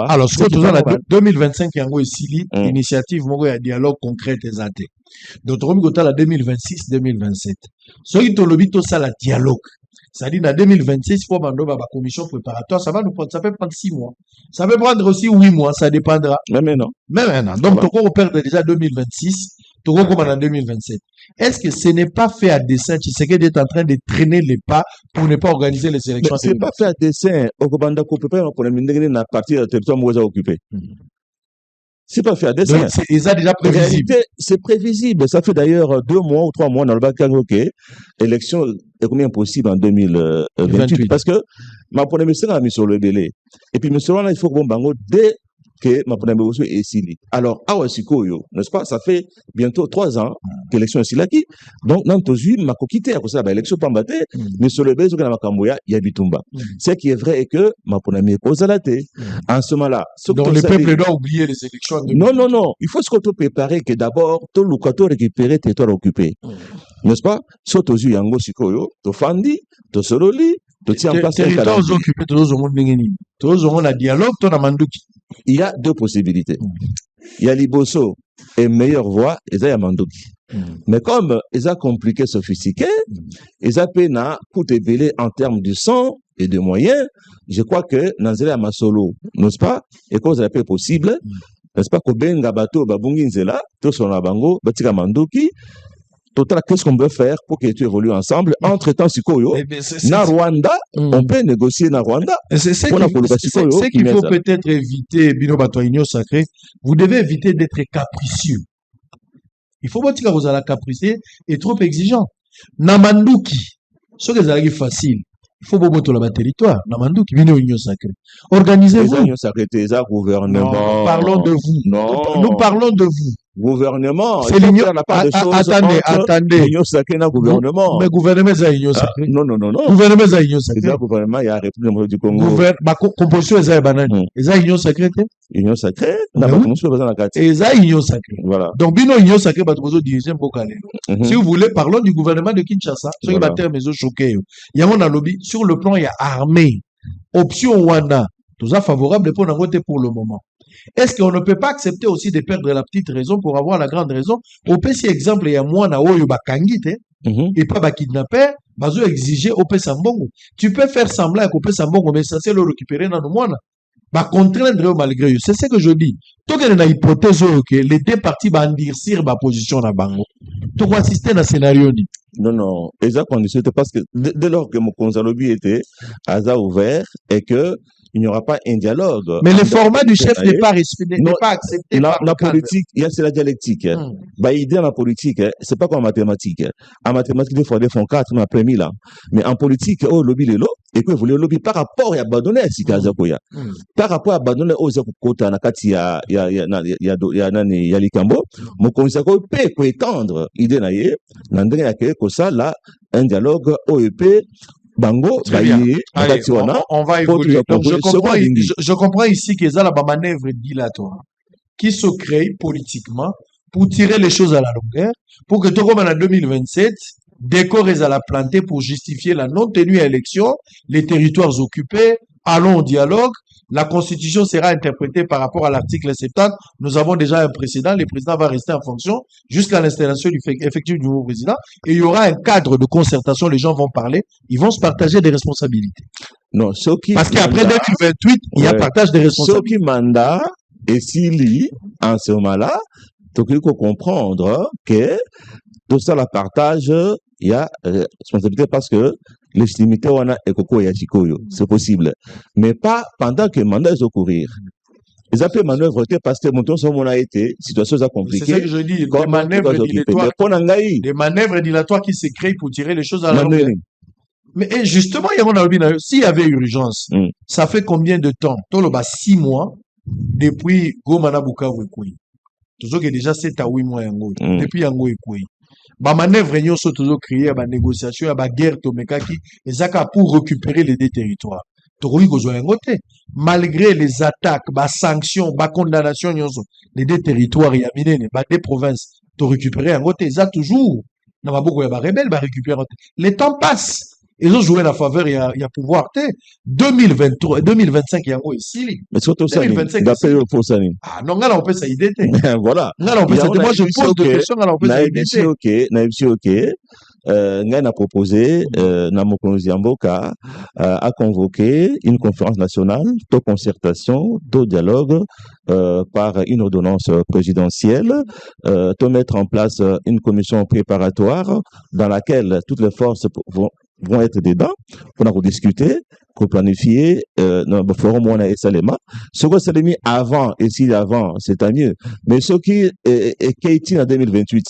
alors ce que tu as 2025 yango esili initiative moko ya dialogue concret ezate d'autres côté la 2026 2027 so qui to lobi to ça la dialogue ça dit dans 2026 pour bando ba commission préparatoire ça va nous prendre ça peut prendre 6 mois ça peut prendre aussi 8 mois ça dépendra même non donc to ko perdre déjà 2026 to ko comme en 2027. Est-ce que ce n'est pas fait à dessein? Tu sais qu'il est en train de traîner les pas pour ne pas organiser les élections. C'est pas fait à dessein. Okobanda ko peut pas na partie du territoire moza occupé. C'est pas fait à dessein. C'est déjà prévisible. C'est prévisible. Ça fait d'ailleurs 2 mois ou 3 mois dans le bac élection est combien possible en 2028 parce que ma première ministre a mis sur le délai. Et puis monsieur là il faut que bon bango dès que ma première ministre est ici. Alors, Awasikoyo, n'est-ce pas, ça fait bientôt 3 ans que l'élection est ici. Donc, dans tous les ma coquité, à cause de l'élection pambate, mais sur le besoin de ma camboya, il y a Bitumba. Ce qui est vrai est que ma première ministre a la tête. En ce moment-là, donc le peuple doit oublier les élections. Non. Il faut se préparer que d'abord, tout le cateau récupérer le territoire occupé. N'est-ce pas? Surtout, il y a un Sikoyo, to Fandi, to Sololi, to tiens en place. Territoire occupé, tout le monde a dialogue, tout le monde il y a 2 possibilités. Il y a Liboso et meilleure voix, et il y a Mandoki. Mais comme ils ont compliqué, sophistiqué, ils ont payé na coût belé en termes de sang et de moyens, je crois que Nanzela Masolo, n'est-ce pas, et cause la paix possible, n'est-ce pas, Kobenga Bato, Babungi Nzela, tout son abango, Batika Mandoki, total, qu'est-ce qu'on peut faire pour que tu évolues ensemble? Entre-temps, Sikoyo, na Rwanda, on peut négocier na Rwanda. C'est qu'il faut peut-être éviter, Bino Batoigno Sacré, vous devez éviter d'être capricieux. Il faut pas que vous allez capricieux et trop exigeant. Namanduki, ce que vous allez facile. Il faut pas botter le territoire. Namanduki, Bino Union Sacré. Organisez-vous. Union Sacré, gouvernement. Non, parlons de vous. Non. Nous parlons de vous. Gouvernement. C'est l'union. Attendez. L'union sacrée dans gouvernement. Mais gouvernement, c'est l'union sacrée. Non. Gouvernement, c'est l'union sacrée. C'est gouvernement, il y a la République du Congo. Composition, c'est banane. Et ça, l'union sacrée. Union sacrée. N'a pas commencé à la carte. Et ça, l'union sacrée. Voilà. Donc, bino union sacrée, bah, tu diriger Bokale. Si vous voulez, parlons du gouvernement de Kinshasa. Ce qui va terme, mais choqué. Il y a un lobby. Sur le plan, il y a armée. Option Wanda. Tout ça favorable pour voter pour le moment. Est-ce qu'on ne peut pas accepter aussi de perdre la petite raison pour avoir la grande raison? Au PC exemple, il y a moi na oyo bakangite et pas ba kidnapper, bazo exiger au PC Sambongo. Tu peux faire semblant qu'au PC Sambongo mais ça c'est le récupérer dans le moine. Ba contraindre malgré eux. C'est ce que je dis. Tout que na hypothèse que les 2 parties ba endurcir ba position na bango. Tu vas assister na scénario ni. Non. Exactement. C'était parce que dès lors que mon Konzalobi était ouvert et que il n'y aura pas un dialogue. Mais le format du chef n'est pas respecté, n'est pas accepté. La politique, c'est la dialectique. Bah, idée dans la politique, c'est pas comme en mathématiques. En mathématiques, il faut des fonds 4, mais après 1000 ans. Mais en politique, lobby les lots, et puis vous voulez lobby par rapport à abandonner à Sikazakoya. Par rapport à abandonner aux Zakukota, Nakati, Likambo, mon conseil peut étendre, idée naïe, n'andré à que ça, là, un dialogue OEP, Bango, Très bien. Baye, Allez, Nakati wana, on va pour évoluer. Donc, toujours je comprends ici qu'il y a la manœuvre dilatoire qui se crée politiquement pour tirer les choses à la longueur, pour que tout comme en 2027, décor est à la planter pour justifier la non-tenue à l'élection, les territoires occupés, allons au dialogue. La Constitution sera interprétée par rapport à l'article 70. Nous avons déjà un précédent. Le président va rester en fonction jusqu'à l'installation effective du nouveau président. Et il y aura un cadre de concertation. Les gens vont parler. Ils vont se partager des responsabilités. Non, ce qui Parce qu'après 2028, il y a partage des responsabilités. Ce qui mandat, et s'il lit, en ce moment-là, il faut comprendre que tout ça, la partage, il y a responsabilité parce que légitimité, on a ekoko et chikoyo. C'est possible. Mais pas pendant que le mandat est au courir. Ils appellent manœuvre parce que mon temps, on a été, situation compliquée. C'est ça que je dis, des manœuvres dilatoires qui se créent pour tirer les choses à la longueur. Mais justement, s'il y avait urgence, ça fait combien de temps? 6 mois depuis Gomana Bukavu Ekouyi. Toujours que déjà 7 à 8 mois depuis Yango Ekouyi. Ba manœuvre nyonso toujours créé ba négociation ba guerre tomekaki ezaka pour récupérer les deux territoires. Toroyi kozwa yango te. Malgré les attaques, ba sanctions, ba condamnation nyonso, les deux territoires ya minene, ba deux provinces, to récupérer yango te, eza toujours na maboko ya ba rebelle ba récupérer. Les temps passent. Ils ont joué la faveur, il y a pouvoir. 2023, 2025, il y a encore ici. Mais surtout ça, 2025, ah non, on peut ça idée. Voilà. Moi, je pose des questions, on peut ça idée. N'a proposé, Namokonzi Amboka, a convoqué une conférence nationale de concertation, de dialogue, par une ordonnance présidentielle, de mettre en place une commission préparatoire dans laquelle toutes les forces vont être dedans, pour discuter, pour planifier, dans le forum où on a Salema. Ce que c'est mis avant, et si avant, c'est à mieux. Mais ce qui est Keïti en 2028,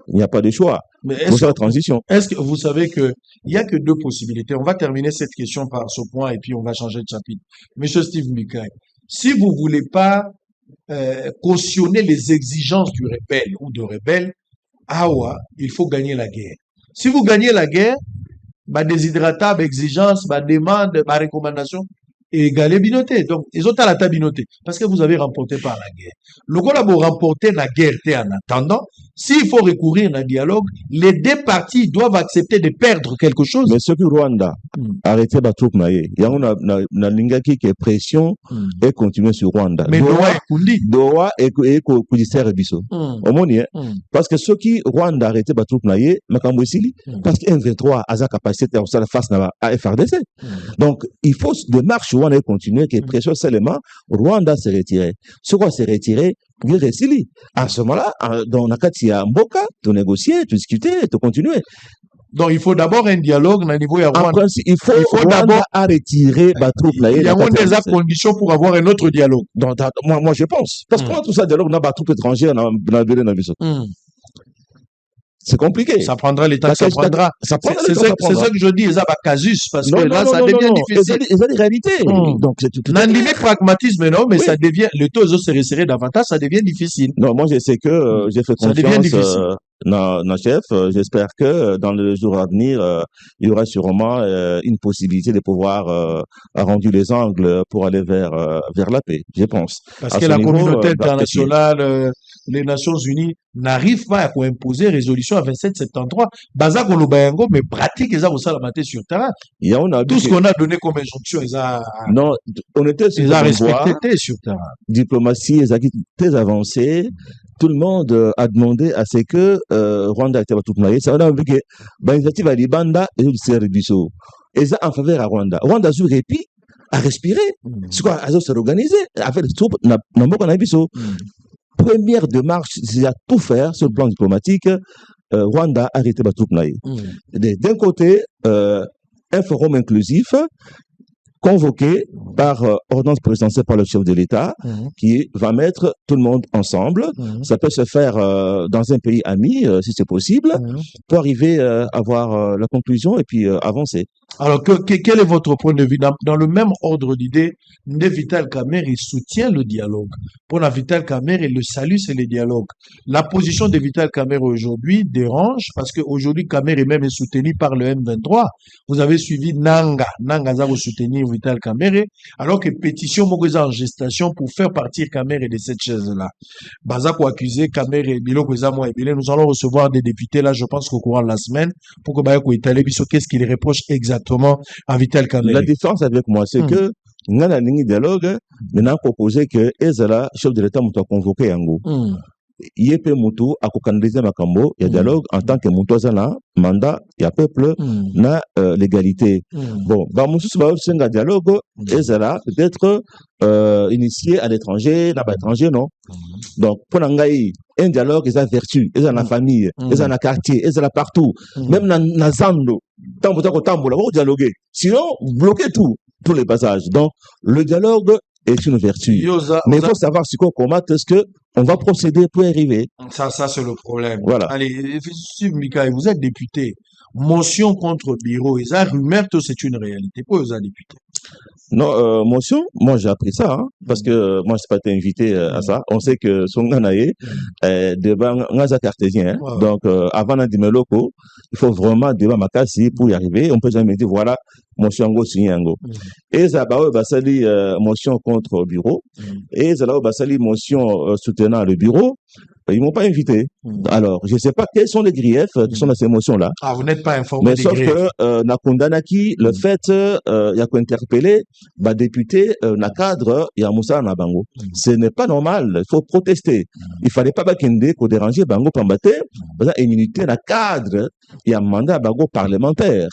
il n'y a pas de choix. Mais est-ce la transition. Est-ce que vous savez que il y a que deux possibilités? On va terminer cette question par ce point et puis on va changer de chapitre. Monsieur Steve Mikaï, si vous voulez pas cautionner les exigences du rebelle ou de rebelle, il faut gagner la guerre. Si vous gagnez la guerre, déshydratable, exigence, demande, recommandation, et égalé binoté. Donc, ils ont à la binoté. Parce que vous avez remporté par la guerre. Le gars vous remporter la guerre en attendant. S'il faut recourir à un dialogue, les deux parties doivent accepter de perdre quelque chose. Mais ce que Rwanda arrêtez la troupe naïe. Il y a une lingaki qui est pression et continue sur Rwanda. Mais Doha et Kudisser Bisso. Au moins, parce que ce qui Rwanda arrêté la troupe naïe, parce que M23 a sa capacité à faire face à FRDC. Donc, il faut des marches Rwanda continuer, que pression seulement, Rwanda s'est retiré. Ce qu'on s'est retiré, à ce moment-là, dans Nakatia Mboka, tu négocier, tu discuter, tu continuer. Donc, il faut d'abord un dialogue au niveau de Rwanda. Il faut d'abord retirer la troupe. Il y a des conditions pour avoir un autre dialogue. Donc, moi, je pense. Parce que pour tout ça, dialogue, on a pas troupe étrangère dans le c'est compliqué. Ça prendra les temps que ça prendra. C'est ça que je dis, ça va casus, parce que là, ça devient difficile. Il y a des réalités. Donc, c'est tout. Dans le pragmatisme, non, mais ça devient, le taux se resserrer davantage, ça devient difficile. Non, moi, je sais que j'ai fait confiance dans chef. J'espère que dans le jour à venir, il y aura sûrement une possibilité de pouvoir arrondir les angles pour aller vers la paix, je pense. Parce que la communauté internationale, les Nations Unies n'arrivent pas à imposer résolution à 2773. Baza Kolobayango, mais pratique, ils ont ça la maté sur terrain. Tout ce qu'on a donné comme injonction, non, on était sur respecté sur terrain. Diplomatie, ils ont très avancé. Tout le monde a demandé à ce que Rwanda était tout noyé. Ça a vu que l'initiative à Libanda et le Serbiso. Et ça en faveur à Rwanda. Rwanda a eu répit à respirer. C'est quoi? Ils se réorganiser. Avec les troupes, première démarche, c'est à tout faire sur le plan diplomatique. Rwanda a arrêté la troupe naïe. D'un côté, un forum inclusif, convoqué par ordonnance présidentielle par le chef de l'État qui va mettre tout le monde ensemble. Ça peut se faire dans un pays ami, si c'est possible, pour arriver à avoir la conclusion et puis avancer. Alors, quel est votre point de vue? Dans le même ordre d'idée, Vital Kamerhe, il soutient le dialogue. Pour la Vital Kamerhe, le salut, c'est le dialogue. La position de Vital Kamerhe aujourd'hui dérange parce qu'aujourd'hui, Kamerhe même est soutenu par le M23. Vous avez suivi Nanga. Nanga a soutenu Vital Kamerhe, alors que pétition Mogoza en gestation pour faire partir Kamerhe de cette chaise-là. Bazako accusé Kamerhe, Biloko Zamo et Bilé. Nous allons recevoir des députés là, je pense qu'au courant de la semaine, pour que Bayako Itali, qu'est-ce qu'il reproche exactement à Vital Kamerhe. La différence avec moi, c'est que nous avons un dialogue, nous avons proposé que Ezala, chef de l'État, m'a convoqué Yango. Yepe Moutou a candidaté Makambo, il y a dialogue en tant que Moutouazana, mandat, il y a peuple, na l'égalité. Bon, bah, Moussous, c'est un dialogue, Ezala, peut-être initié à l'étranger, n'a pas étranger, non? Donc, pour Nangaï, un dialogue, ils ont vertu, ils ont la famille, ils ont la quartier, ils ont partout, même dans Zando, tant que vous voulez dialoguer. Sinon, bloquez tout, tous les passages. Donc, le dialogue est une vertu. Mais il faut savoir sur quoi combattre, est-ce que on va procéder pour y arriver. Ça, c'est le problème. Voilà. Allez, Mikaï, vous êtes député. Motion contre bureau, et ça, rumeur, c'est une réalité. Pourquoi vous êtes député? Non, motion, moi j'ai appris ça, hein, parce que moi je n'ai pas été invité à ça. On sait que son ganaye débat ngaza cartésien. Hein. Donc avant d'être locaux, il faut vraiment débat makasi pour y arriver. On peut jamais dire voilà motion ngo signé ngo. Et ça basali motion contre bureau. Et ça là basali motion soutenant le bureau. Ils m'ont pas invité. Alors, je sais pas quels sont les griefs qui sont dans ces motions-là. Ah, vous n'êtes pas informé. Mais sauf que, na kondanaki, le fait, il y a qu'interpeller, bah, député, na cadre, il y a Moussa na bango. Ce n'est pas normal. Il faut protester. Il fallait pas bakende, qu'on déranger bango pambate, parce que immunité na cadre, il y a mandat bango parlementaire.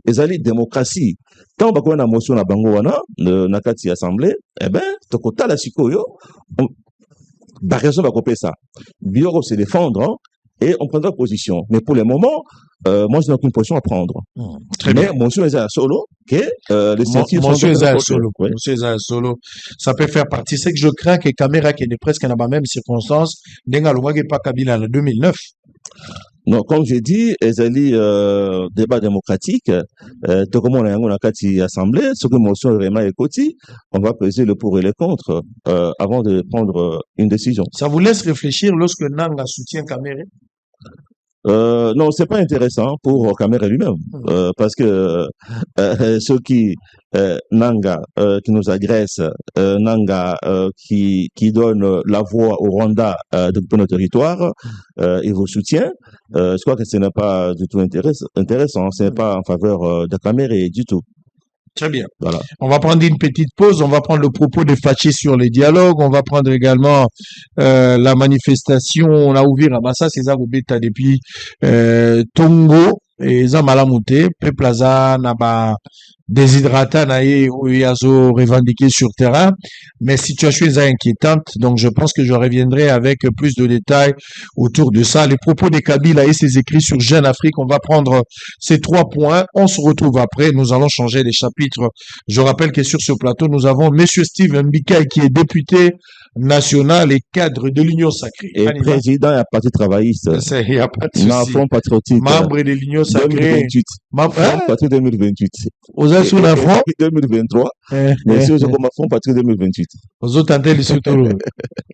Et ça, démocratie. Tant bako na motion na bango wana, na kati assemblée, eh ben, tokota la sikoyo, bah, raison va couper ça. Bureau se défendre, hein, et on prendra position. Mais pour le moment, moi, je n'ai aucune position à prendre. Très mais bien. monsieur est à solo, que les Monsieur est à solo. Monsieur est à solo. Ça peut faire partie. C'est que je crains que Caméra, qui est presque dans la même circonstance, n'enga l'ouagé pas Kabila en 2009. Non, comme j'ai dit, ezali débat démocratique, tout comme on a une assemblée, ce que motion vraiment écouté, on va peser le pour et le contre avant de prendre une décision. Ça vous laisse réfléchir lorsque Nanga soutient Kamere? Non, c'est pas intéressant pour Kamere lui-même, parce que ceux qui Nanga qui nous agresse, Nanga qui donne la voix au Rwanda de nos territoires, il vous soutient. Je crois que ce n'est pas du tout intéressant, ce n'est pas en faveur de Kamere du tout. Très bien. Voilà. On va prendre une petite pause. On va prendre le propos des fâchés sur les dialogues. On va prendre également la manifestation. On a ouvert à Massa, c'est ça, depuis Tongo et Zamalamouté, Peplaza, Naba, déshydratant, naïe, Ouyazo revendiqué sur terrain. Mais situation est inquiétante. Donc, je pense que je reviendrai avec plus de détails autour de ça. Les propos de Kabila et ses écrits sur Jeune Afrique. On va prendre ces 3 points. On se retrouve après. Nous allons changer les chapitres. Je rappelle que sur ce plateau, nous avons Monsieur Steve Mbika qui est député national et cadre de l'Union Sacrée. Et président et parti travailliste. Il n'y a pas de souci. Front patriotique. Membre de l'Union Sacrée. 2028. Front patriotique 2028. Aux assos d'un front. 2023. Mais si vous avez comme front patriotique 2028. Aux autres tentés les soutouros.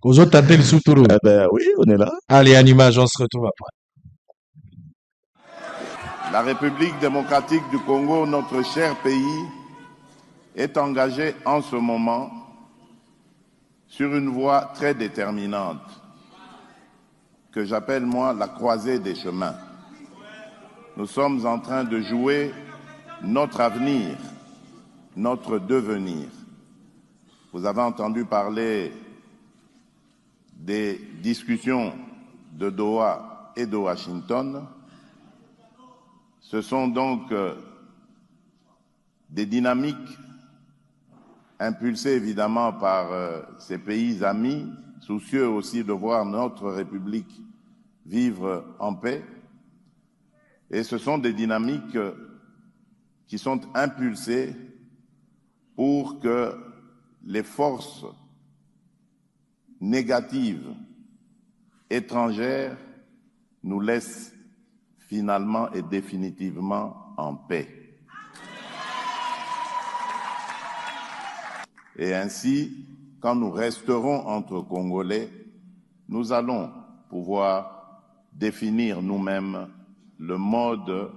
Aux autres tentés les soutouros. Eh ben oui, on est là. Allez, en image, on se retrouve après. La République démocratique du Congo, notre cher pays, est engagée en ce moment sur une voie très déterminante que j'appelle moi la croisée des chemins. Nous sommes en train de jouer notre avenir, notre devenir. Vous avez entendu parler des discussions de Doha et de Washington. Ce sont donc des dynamiques impulsées évidemment par ces pays amis, soucieux aussi de voir notre République vivre en paix. Et ce sont des dynamiques qui sont impulsées pour que les forces négatives étrangères nous laissent finalement et définitivement en paix. Et ainsi, quand nous resterons entre Congolais, nous allons pouvoir définir nous-mêmes le mode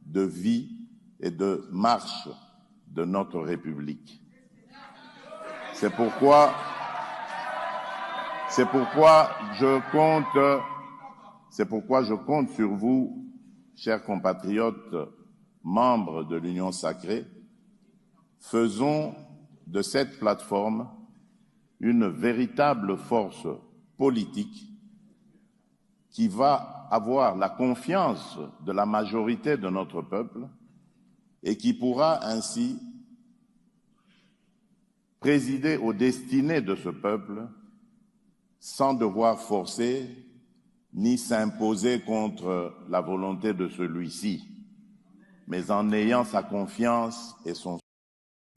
de vie et de marche de notre République. C'est pourquoi je compte sur vous, chers compatriotes, membres de l'Union sacrée. Faisons de cette plateforme une véritable force politique qui va avoir la confiance de la majorité de notre peuple et qui pourra ainsi présider aux destinées de ce peuple sans devoir forcer ni s'imposer contre la volonté de celui-ci, mais en ayant sa confiance et son.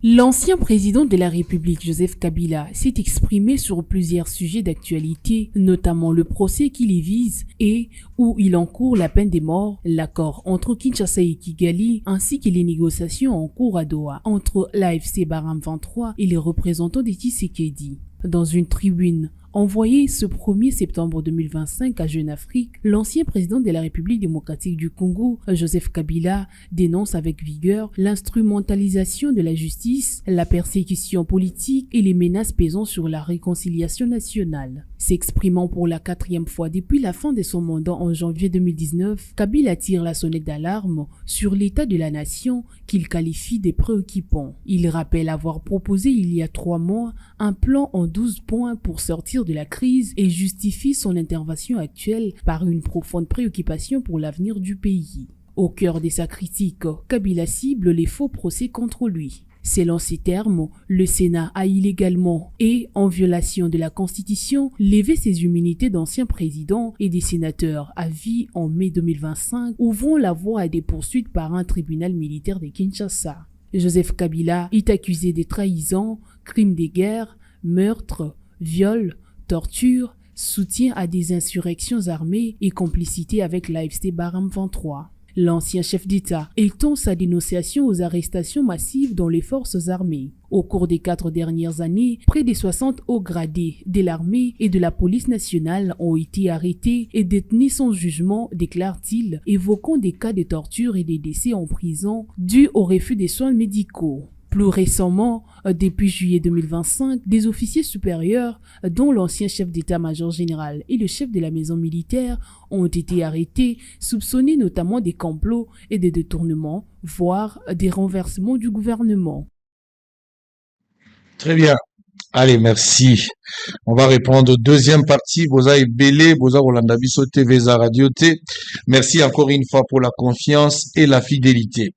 L'ancien président de la République, Joseph Kabila, s'est exprimé sur plusieurs sujets d'actualité, notamment le procès qui les vise et où il encourt la peine de mort, l'accord entre Kinshasa et Kigali, ainsi que les négociations en cours à Doha entre l'AFC Barham 23 et les représentants des Tshisekedi. Dans une tribune envoyée ce 1er septembre 2025 à Jeune Afrique, l'ancien président de la République démocratique du Congo, Joseph Kabila, dénonce avec vigueur l'instrumentalisation de la justice, la persécution politique et les menaces pesant sur la réconciliation nationale. S'exprimant pour la 4e fois depuis la fin de son mandat en janvier 2019, Kabila tire la sonnette d'alarme sur l'état de la nation qu'il qualifie de préoccupant. Il rappelle avoir proposé il y a 3 mois un plan en 12 points pour sortir de la crise et justifie son intervention actuelle par une profonde préoccupation pour l'avenir du pays. Au cœur de sa critique, Kabila cible les faux procès contre lui. Selon ces termes, le Sénat a illégalement et en violation de la Constitution levé ses immunités d'anciens présidents et des sénateurs à vie en mai 2025, ouvrant la voie à des poursuites par un tribunal militaire de Kinshasa. Joseph Kabila est accusé de trahison, crimes de guerre, meurtre, viol, torture, soutien à des insurrections armées et complicité avec l'AFC Barham 23. L'ancien chef d'État étend sa dénonciation aux arrestations massives dans les forces armées. Au cours des 4 dernières années, près de 60 hauts gradés de l'armée et de la police nationale ont été arrêtés et détenus sans jugement, déclare-t-il, évoquant des cas de torture et des décès en prison dus au refus des soins médicaux. Plus récemment, depuis juillet 2025, des officiers supérieurs, dont l'ancien chef d'état-major général et le chef de la maison militaire, ont été arrêtés, soupçonnés notamment des complots et des détournements, voire des renversements du gouvernement. Très bien. Allez, merci. On va répondre. Deuxième partie. Boza et Belé, Boza Rolanda Bisso TV, Radio T. Merci encore une fois pour la confiance et la fidélité.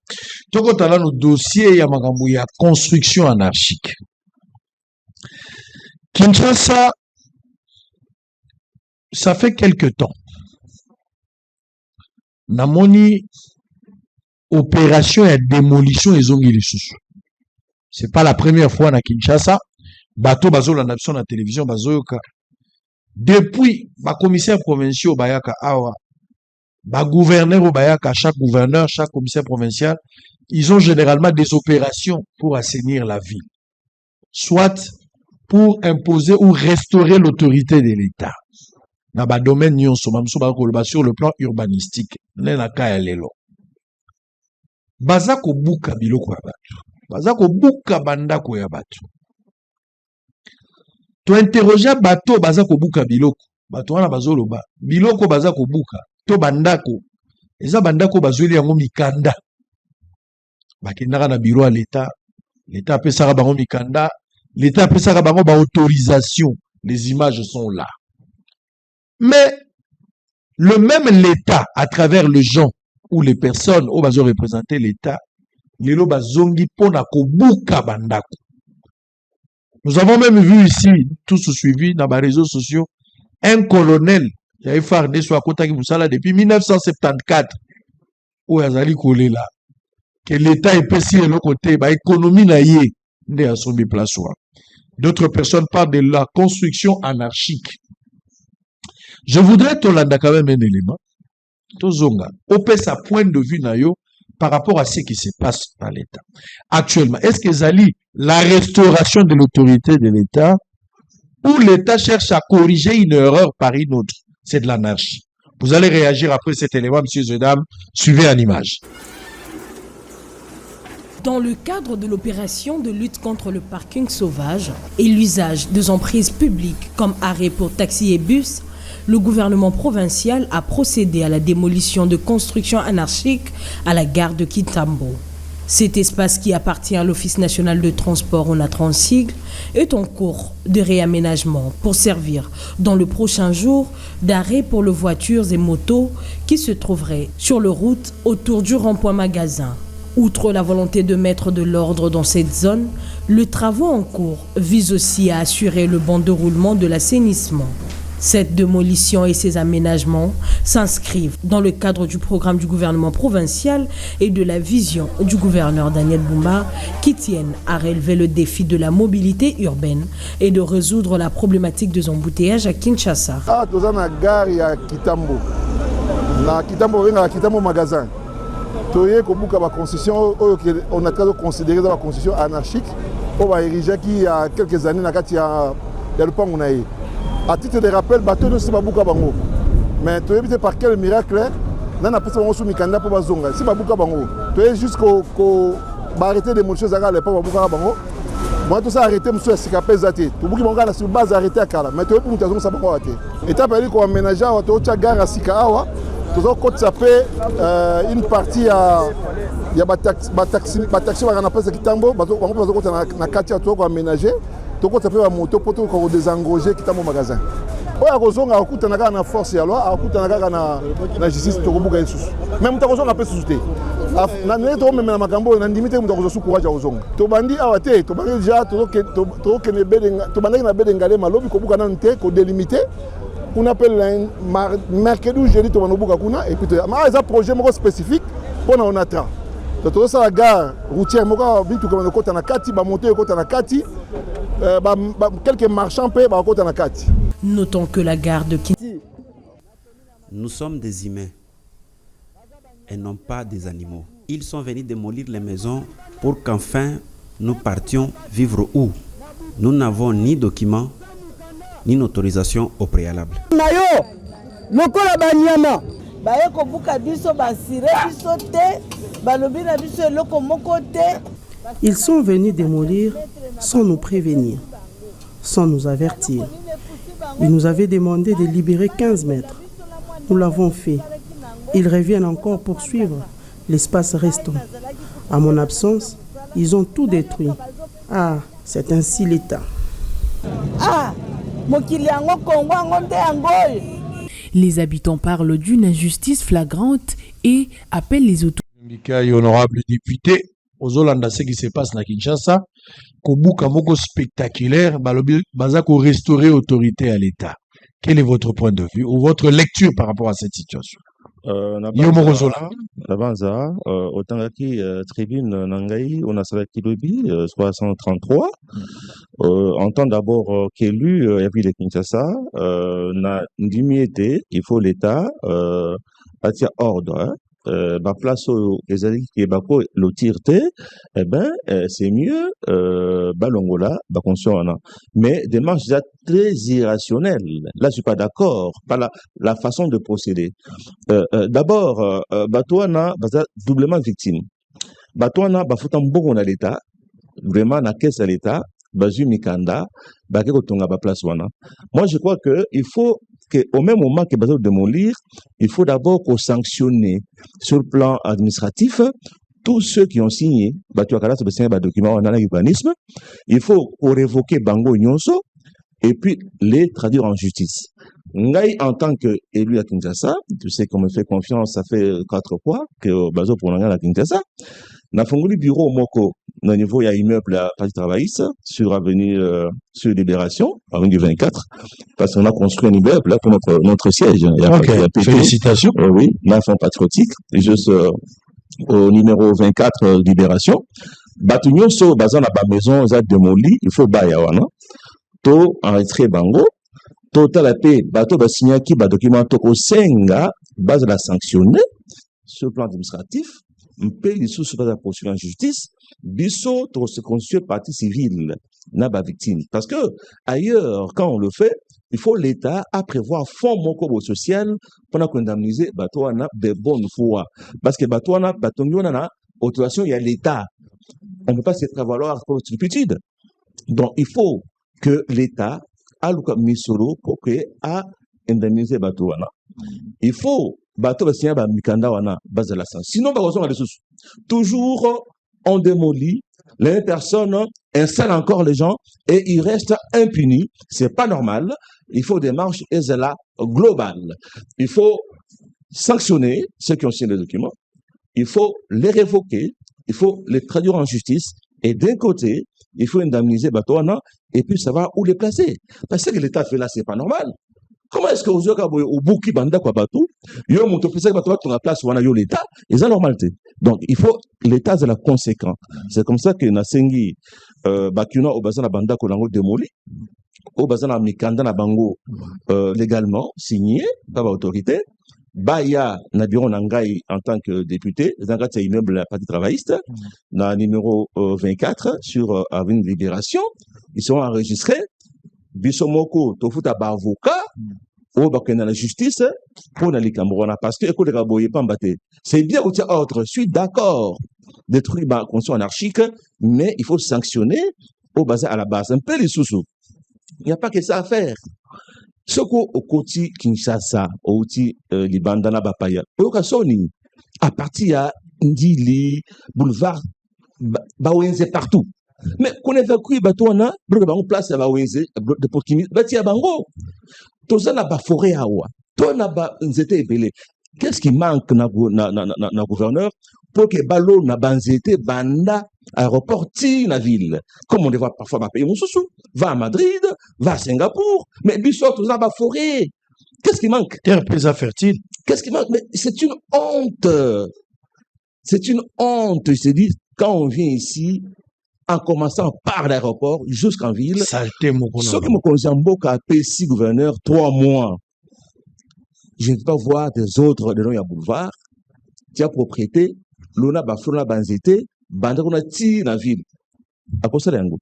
Toko tala nos dossiers ya makambo ya construction anarchique. Kinshasa, ça fait quelque temps. Namoni opération et démolition et zongi lisusu. C'est pas la première fois na Kinshasa. Bateau bazo la nation na télévision bazoyoka. Depuis ba commissaire provincial bayaka awa, ba gouverneur bayaka, chaque gouverneur, chaque commissaire provincial, ils ont généralement des opérations pour assainir la ville. Soit pour imposer ou restaurer l'autorité de l'État. Na ba domaine nyonso mamso ba koloba sur le plan urbanistique. Nena kaya lelo. Baza ko buka biloko ya batu. Baza ko buka bandako ya batu. To interroger bato baza ko buka biloko. Bato wana bazoloba. Biloko baza ko buka. To bandako. Eza bandako bazweli yango mikanda. Bakendaka na bureau à l'État. L'État apesaka bango mikanda. L'État apesaka bango ba autorisation. Les images sont là. Mais le même l'État, à travers les gens ou les personnes où bazo représenter l'État, lelo bazongi pona ko buka bandako. Nous avons même vu ici, tous suivis dans les réseaux sociaux, un colonel, Jaï Fardé, soit à Kota Moussala depuis 1974, où Azali Kolé là, que l'État est passé de l'autre côté, bah, économie naïe, nde asombi place wa. D'autres personnes parlent de la construction anarchique. Je voudrais Tolanda quand même un élément. Tozonga, opé sa point de vue nayo par rapport à ce qui se passe dans l'État. Actuellement, est-ce que Zali, la restauration de l'autorité de l'État, ou l'État cherche à corriger une erreur par une autre? C'est de l'anarchie. Vous allez réagir après cet élément, messieurs et dames. Suivez en image. Dans le cadre de l'opération de lutte contre le parking sauvage et l'usage des emprises publiques comme arrêt pour taxis et bus, le gouvernement provincial a procédé à la démolition de constructions anarchiques à la gare de Kitambo. Cet espace qui appartient à l'Office national de transport ONATRANSIG est en cours de réaménagement pour servir dans le prochain jour d'arrêt pour les voitures et motos qui se trouveraient sur les routes autour du rond-point magasin. Outre la volonté de mettre de l'ordre dans cette zone, le travaux en cours vise aussi à assurer le bon déroulement de l'assainissement. Cette démolition et ces aménagements s'inscrivent dans le cadre du programme du gouvernement provincial et de la vision du gouverneur Daniel Bumba qui tiennent à relever le défi de la mobilité urbaine et de résoudre la problématique des embouteillages à Kinshasa. Nous sommes à la gare à Kitambo. Na Kitambo magasin. On a considéré la construction anarchique. On va ériger qui il y a quelques années, il y a le pont. À titre de rappel, bateau ne s'est pas beaucoup bango. Mais tu es par quel miracle, on a passé sous Mikanda pour Bazonga. C'est pas beaucoup bango. Tu es jusqu'au arrêter des choses à la pas beaucoup bango. Moi tout ça arrêté monsieur à Sikapé Zati. Tout beaucoup bango sur base arrêté à Kala. Mais tu es pour mutation ça bango até. Étape ali ko aménager à Tocha gare à Sikawa. Tout ça côté ça fait une partie à il y a taxi on a passé Kitambo, bateau on peut côté na quartier to ko aménager. Toko ça fait la moto pour tout désengager Kitambo magasin. Oya kozonga akutana na force ya loi, akutana na justice to kobuka yesu. Même to kozonga pe susute. Na neto même na makambo na ndimite mu to kozosu courage kozonga. To bandi awate, to bandi déjà to ke ne bedenga, to bandi na bedengale malobi kobuka na nte ko délimiter. On appelle mercredi ou jeudi to banobuka kuna et puis ma ça projet moko spécifique pour na onatra. To ça la gare routière moko bitu comme kota na kati ba moto kota na kati. Quelques marchands peuvent côté na kati. Notons que la gare de Kinshasa. Nous sommes des humains et non pas des animaux. Ils sont venus démolir les maisons pour qu'enfin nous partions vivre où? Nous n'avons ni documents ni autorisation au préalable. Ils sont venus démolir sans nous prévenir, sans nous avertir. Ils nous avaient demandé de libérer 15 mètres. Nous l'avons fait. Ils reviennent encore poursuivre l'espace restant. À mon absence, ils ont tout détruit. Ah, c'est ainsi l'État. Les habitants parlent d'une injustice flagrante et appellent les autorités. Honorable député, aux Hollandais, ce qui se passe à Kinshasa, Kobuka moko spectaculaire, balobi bazako restaurer autorité à l'État. Quel est votre point de vue ou votre lecture par rapport à cette situation? Nabanza, Otangaki, tribune Nangaï, on a Salaki Lobi, 333. En tant d'abord qu'élu, il y a eu les Kinshasa, na ndimiété, il faut l'État, bâtir ordre, place aux qui est bako l'autirté, c'est mieux, balongola, bakonsoana. Mais démarche déjà très irrationnelle. Là, je suis pas d'accord. Pas la façon de procéder. D'abord, batouana, doublement victime. Batouana, bafutam bon à l'État. Vraiment, na caisse à l'État. Bazu Mikanda, Bakeko Tonga place wana. Moi, je crois que il faut qu'au même moment que Bazo démolir, il faut d'abord qu'on sanctionne sur le plan administratif tous ceux qui ont signé, Batuakala, c'est un document en urbanisme. Il faut qu'on révoque Bango Nyonso et puis les traduire en justice. Ngai, en tant qu'élu à Kinshasa, tu sais qu'on me fait confiance, ça fait 4 fois que Bazo pour à Kinshasa. Na fongoli bureau moko au niveau il y a immeuble à Parti Travailliste sur avenue sur Libération avenue 24 parce qu'on a construit un immeuble là pour notre siège. Il y a Félicitations. Oui, l'enfant patriotique juste au numéro 24 Libération. bato nyonso baza na ba maison za démoli, il faut baya wana to enregistrer bango to tala pe bato ba signaki ba document to kosenga base la sanctionner sur le plan administratif mpe lisusu baza poursuivre en justice biso to se constituer partie civile na ba victime parce que ailleurs quand on le fait il faut l'État à prévoir fonds moko social pour indemniser bato wana de bonne foi parce que bato wana batongi wana na autorisation il y a l'État. On ne peut pas se prévaloir pour stupitude. Donc, il faut que l'État a le misoro pour que a indemniser bateau wana. Il faut bateau signer ba mikanda wana base de la science. Sinon, ba raison les sous. Toujours on démolit, les personnes installent encore les gens et ils restent impunis. C'est pas normal. Il faut des démarches globales. Il faut sanctionner ceux qui ont signé les documents. Il faut les révoquer. Il faut les traduire en justice et d'un côté, il faut indemniser Batouana et puis savoir où les placer. Parce que l'État fait là, c'est pas normal. Comment est-ce que vous avez au Bouki Banda quoi Batou, yo mon topé Batouana ton place wana yo l'État, et ça normalité. Donc il faut l'État c'est la conséquent. C'est comme ça que Nasengi Bakuna au bazan la Banda Kolango démoli, au bazan la Mikanda na Bango légalement signé par l'autorité. Baya na bureau nangai en tant que député, Zangat c'est immeuble la partie travailliste, na numéro 24 sur Avenue Libération, ils sont enregistrés. Bisomoko tofuta ba avocat au bakena la justice pour na likambrona parce que écoute raboyer pas mbaté. C'est bien au autre, je suis d'accord. Détruire ba conscience anarchique, mais il faut sanctionner au basé à la base un peu les sous-sous. Il n'y a pas que ça à faire. Soko okoti Kinshasa outi libandana bapaya okasoni à partir à Ndili boulevard bawenze partout mais qu'on évacue batouana bloc bango place à bawenze de Pokini bati à bango tozana ba forêt awa tona ba nzete ebele qu'est-ce qui manque na gouverneur pour que balo na banzete banda aéroport ti na ville comme on le voit parfois ma pays mon sousou va à Madrid va à Singapour mais biso tout ça ba forêt qu'est-ce qui manque terre plus fertile qu'est-ce qui manque mais c'est une honte je te dis quand on vient ici en commençant par l'aéroport jusqu'en ville saleté moko ce qui me concerne beaucoup à PC gouverneur 3 mois je ne peux pas voir des autres de nos boulevard qui a propriété l'ona bafona banzete banda kuna ti na ville à cause de yango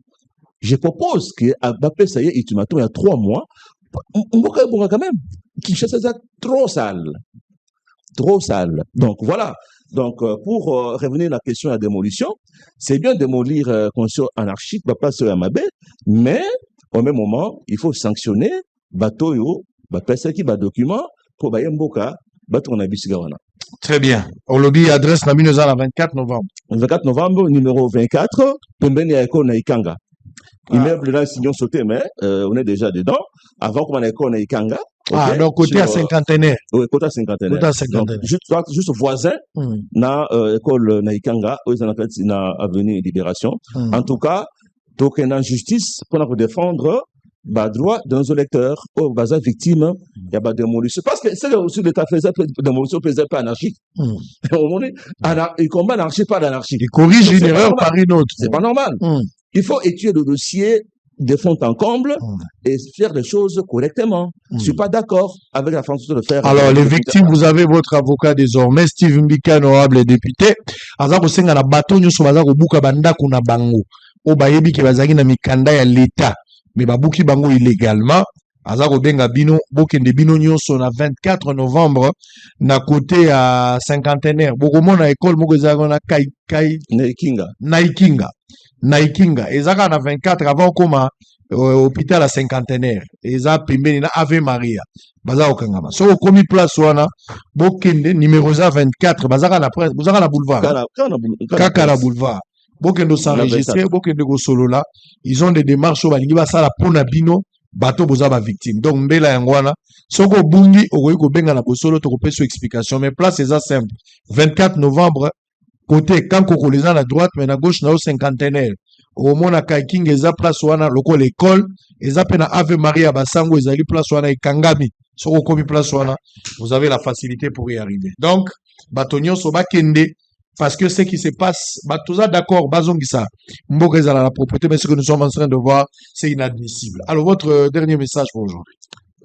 je propose que à Bapé ça y est ultimatum il y a 3 mois on va quand même qui cherche ça trop sale donc voilà donc pour revenir à la question de la démolition c'est bien démolir conscience anarchique pas sur Yamabé mais au même moment il faut sanctionner bateau yo Bapé ça qui ba document pour bayemboka bateau na bisigawana. Très bien. On lobby adresse la 24 novembre. 24 novembre, numéro 24, Pembeni Aiko Naikanga. Immeuble là, signon sauté, mais on est déjà dedans. Avant qu'on ait Naikanga. Ah, donc côté à cinquantenaire. Oui, côté à cinquantenaire. Donc, juste voisin, na école Naikanga, où ils en appellent na avenue Libération. En tout cas, donc en justice, pour défendre bah droit de nos électeurs au bazar victime il y a pas de démolition parce que c'est aussi l'état faisait démolition faisait pas anarchique il combat l'anarchie pas l'anarchie il corrige une erreur par une autre c'est pas normal il faut étudier le dossier de fond en comble et faire les choses correctement je suis pas d'accord avec la façon de faire alors les victimes vous avez votre avocat désormais Steve Mbika honorable député aza ko senga na bato nyoso baza ko buka banda kuna bango o bayebi ke bazaki na mikanda ya l'état mais babuki bango illégalement aza ko benga bino bokende bino nyonso na 24 novembre na côté à cinquantenaire bokomona école moko ezaka na kai Naikinga ezaka na 24 avant koma hôpital à cinquantenaire eza pembeni na Ave Maria baza okangama so komi place wana bokende numéro 24 bazaka na presse bozaka na boulevard kaka na boulevard bokendo s'enregistrer bokendo ko solola ils ont des démarches balingi basala pona bino bato boza ba victime donc mbela yangwana soko bungi okoyi ko benga na bosolo to ko peso explication mais place eza simple 24 novembre côté Kankoko les à la droite mais na gauche na au cinquantenaire au mona Kaiking eza place wana loko l'école eza pena Ave Maria basango ezali place wana ikangami soko komi place wana vous avez la facilité pour y arriver donc bato nyonso bakende Parce que ce qui se passe, tout ça d'accord, bazongisa, mbogeza la propreté, mais ce que nous sommes en train de voir, c'est inadmissible. Alors, votre dernier message pour aujourd'hui.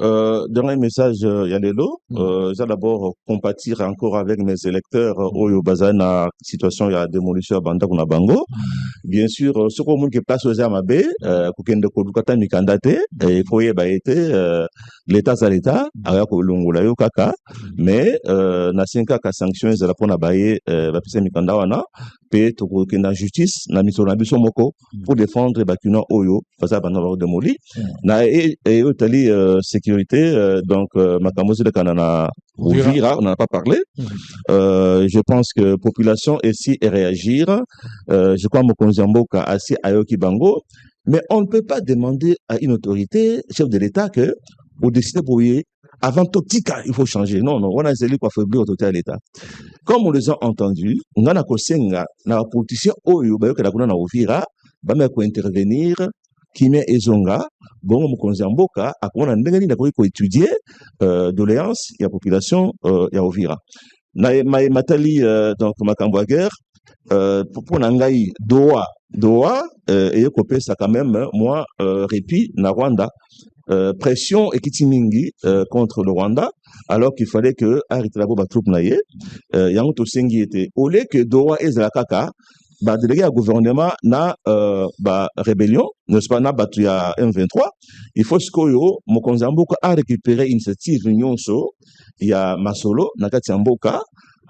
Dernier message, Yalelo, j'ai d'abord compatir encore avec mes électeurs au Yobazana, situation, il y a démolition à Banda Kuna Bango. Bien sûr, ce qu'on m'a place aux Amabe, Kukende Kodukata Mikandate, et Foye Baete, l'État à l'État, Ayako Lungulayo Kaka, mais, Nasenka ka sanctions, la pona baye, Bapise Mikandawana, pe toko kenda justice, na misona biso moko, pour défendre Bakuna Oyo, face à Banda démoli. Na et Otali, sécurité, donc, Makamosi de Kanana, Ouvira, on n'en a pas parlé. Je pense que population ici et réagir, je crois Mokonzamboka assis à Yoki Bango, mais on ne peut pas demander à une autorité, chef de l'État, que, au décider pour y avant Totika, il faut changer. Non, non, on a zélé pour affaiblir l'autorité à l'État. Comme on les a entendus, on a kosenga, na politicien Oyo, Bayoka Lakuna na Ouvira, Bama ko intervenir, Kimé Ezonga, bon, Mokonzamboka, à quoi on a étudier, doléances, il y a population, il y a Ouvira. Matali, donc, Makambo guerre, pour Nangaï, Doha, et Yokopé, ça quand même, moi, répit, na Rwanda, pression et Kitimingi, contre le Rwanda, alors qu'il fallait que, Aritrabo Batroup Naye, Yangoto Sengi était, au lieu que Doha et Zalakaka, délégué à gouvernement na rébellion, n'est-ce pas, na batu ya M23, il faut ce que Mokonzamboka a récupéré initiative Nyonso, il y a Masolo, Nakatiamboka,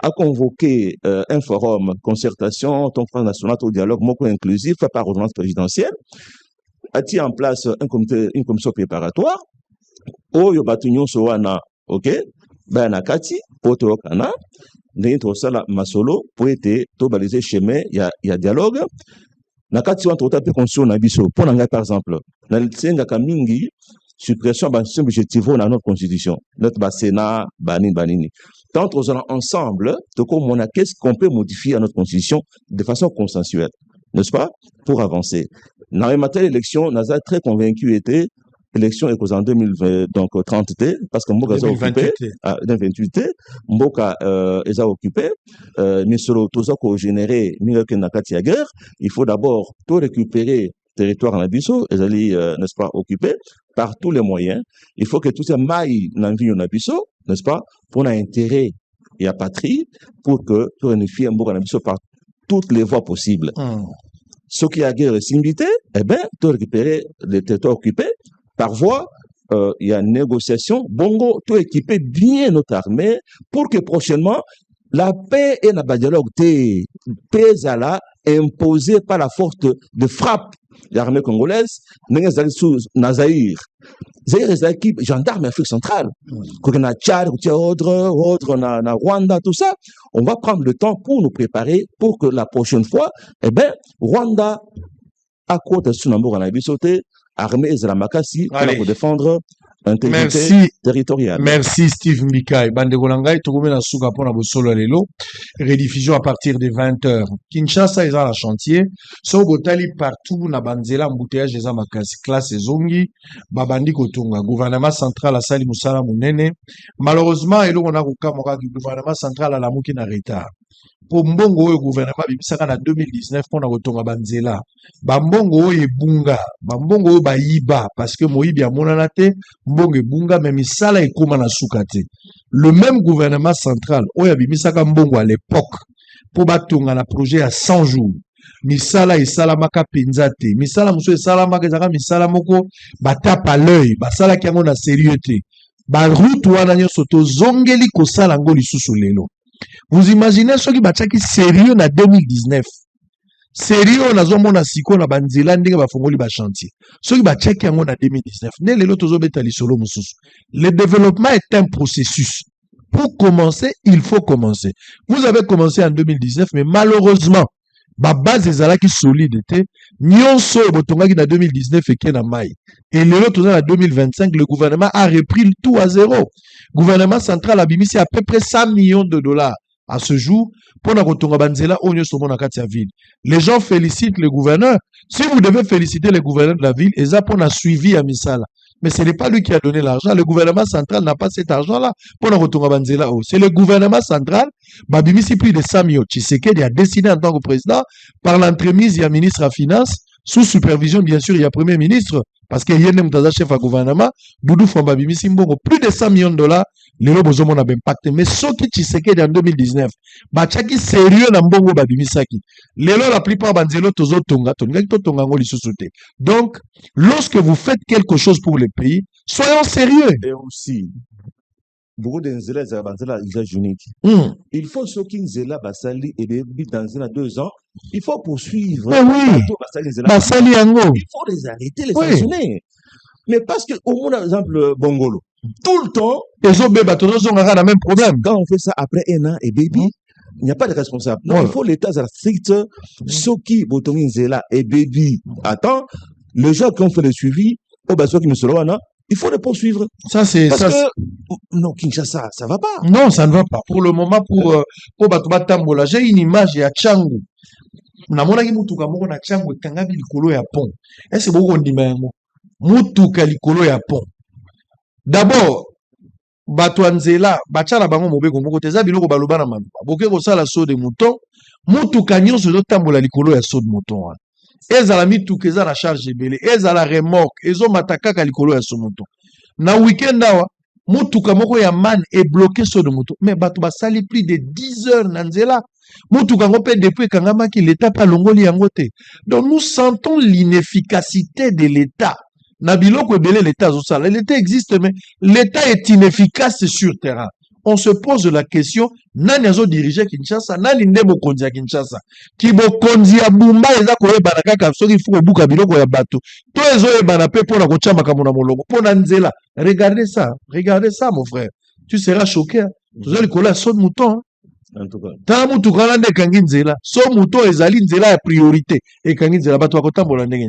a convoqué un forum, concertation, conférence nationale au dialogue moko inclusif par ordonnance présidentielle, a mis en place une commission préparatoire, Oyo batu Nyonso wana, ok, Nakati, Poto Kana, N'ayant sala masolo pour être tobalisé chemin il y a dialogue nakati wante otape conscience na biso pour nanga par exemple na tsenga kamingi suppression ba système objectif dans notre constitution notre Sénat banini tant aux ensemble de comment on a qu'est-ce qu'on peut modifier à notre constitution de façon consensuelle, n'est-ce pas, pour avancer. Dans les matières d'élection naza très convaincu était élection est en 2020 donc 30 t parce que Mboka a occupé 2028 t Mboka est occupé mais sur l'autosa ko générer milk nakati ya guerre, il faut d'abord tout récupérer territoire en abisso ezali n'est-ce pas occupé par tous les moyens, il faut que tout ça maille dans vie en abisso, n'est-ce pas, pour un intérêt et à patrie pour que tout unifier Mboka en abisso par toutes les voies possibles. Ce qui a guerre est invité, eh ben tout récupérer les territoires occupés par voie, il y a une négociation, Bongo, tout équipé bien notre armée, pour que prochainement, la paix et la dialogue, paix là, imposée par la force de frappe de l'armée congolaise, Nazaïr. Zaïr est l'équipe gendarme Afrique centrale. Quand on a Tchad, autre, na Rwanda, tout ça, on va prendre le temps pour nous préparer pour que la prochaine fois, eh ben, Rwanda, à côté de Sunambo, on a sauté, armée Zalamakasi pour défendre l'intégrité territoriale. Merci Steve Mbikai. Bandegolangai, Togome na Souga pour la Bosolo Lelo. Rediffusion à partir de 20h. Kinshasa est dans la chantier. So botali partout na banzela mbouteillage eza makasi. Classe zongi, babandi kotunga. Gouvernement central a sali musala munene. Malheureusement, elo on a kukamoka du gouvernement central à la muki na retard. Pour mbongo oyo gouvernement bibisaka na 2019 pour na kotonga banzela. Bambongo oyo ebunga, bambongo oyo bayiba parce que moyibi amonana te, mbongo ebunga mais misala ekoma na suka te. Le même gouvernement central oyo abimisaka mbongo à l'époque pour batonga na projet à 100 jours. Misala esalamaka penza te. Misala muso esalamaka ezaka misala moko batapa l'œil, basala kiango na sérieux te. Ba route wana nyonso to zongeli kosala ngo lisusu lelo. Vous imaginez ceux qui bataki sérieux na 2019. Sérieux na zomona siko na banzela ndenge bafongoli ba chantier. Ceux qui bataki yango na 2019. Ne lelo tozo beta lisolo mususu. Le développement est un processus. Pour commencer, il faut commencer. Vous avez commencé en 2019 mais malheureusement ba base ezalaki solide te. Nyonso botongaki na 2019 eke na mai. Et lelo toza na 2025 le gouvernement a repris le tout à zéro. Gouvernement central a bimisi à peu près 100 millions de dollars à ce jour pour na kotonga banzela onyo somo na kati ya ville. Les gens félicitent le gouverneur. Si vous devez féliciter le gouverneur de la ville, eza pour na suivi à misala. Mais ce n'est pas lui qui a donné l'argent. Le gouvernement central n'a pas cet argent-là. Pour le retour à Banzela, c'est le gouvernement central. Babimisi plus de 100 millions. Tshisekedi a décidé en tant que président par l'entremise, il y a ministre à finance, sous supervision, bien sûr, il y a premier ministre, parce qu'il y a un chef à gouvernement, Doudou Fambabimisi Mbongo, plus de 100 millions de dollars, les lobos ont un impact. Mais ce qui Tshisekedi en 2019, Bachaki sérieux dans Mbongo Babimisaki. La plupart Banzelo Tozo Tonga, Tonga Tonga Ngoli Sosote. Donc, lorsque vous faites quelque chose pour le pays, soyons sérieux. Et aussi, beaucoup d'Enzela, il faut ce qu'Inzela Basali et dans 2 ans, il faut poursuivre. Mais oui, Basali Yango. Il faut les arrêter, les sanctionner. Mais parce que, au moins, par exemple, Bongolo, tout le temps, les autres ont le même problème. Quand on fait ça après 1 an et baby, il n'y a pas de responsable. Donc, il faut l'État strict, ceux qui, Botonginzela et baby, attends, les gens qui ont fait le suivi, il faut les poursuivre. Ça, c'est parce ça. Que, non, Kinshasa, ça va pas. Non, ça ne va pas. Pour le moment, pour Batubatambola, j'ai une image de Changu. Namona ki mutuka moko na Changu kangabi likolo ya pont. Est-ce que vous avez mutuka likolo ya pont? D'abord, Batouanzela, Bachala bango mobeko moko teza biloko baloba na maluba. Boke ko sala saut de mouton, mutuka nyonso zo tambola likolo ya saut de mouton. Ezala mituka eza na charge ebele, ezala remorque, ezo matakaka likolo ya saut de mouton. Na week-end awa, mutuka moko ya man est bloqué saut de mouton. Mais bato basali plus de 10 heures na nzela. Mutuka ngo pe depuis kangama ki l'État pa longoli yango te. Donc nous sentons l'inefficacité de l'État. Nabiloko ebele l'État zosala. L'État existe, mais l'État est inefficace sur terrain. On se pose la question, nani azo diriger Kinshasa, nani nde mokonzi ya Kinshasa. Ki mokonzi ya Bumba eza koyebana kaka soki fuko buka biloko ya bato. To ezo yebana pe pona kochamba kamona molongo, pona nzela. Regardez ça mon frère. Tu seras choqué. Tu vas likolo ya saut de mouton. En tout cas. Ta mutuka na nde kangi nzela. So mouton ezali nzela ya priorité. Et kangi nzela bato bakotambola ndenge.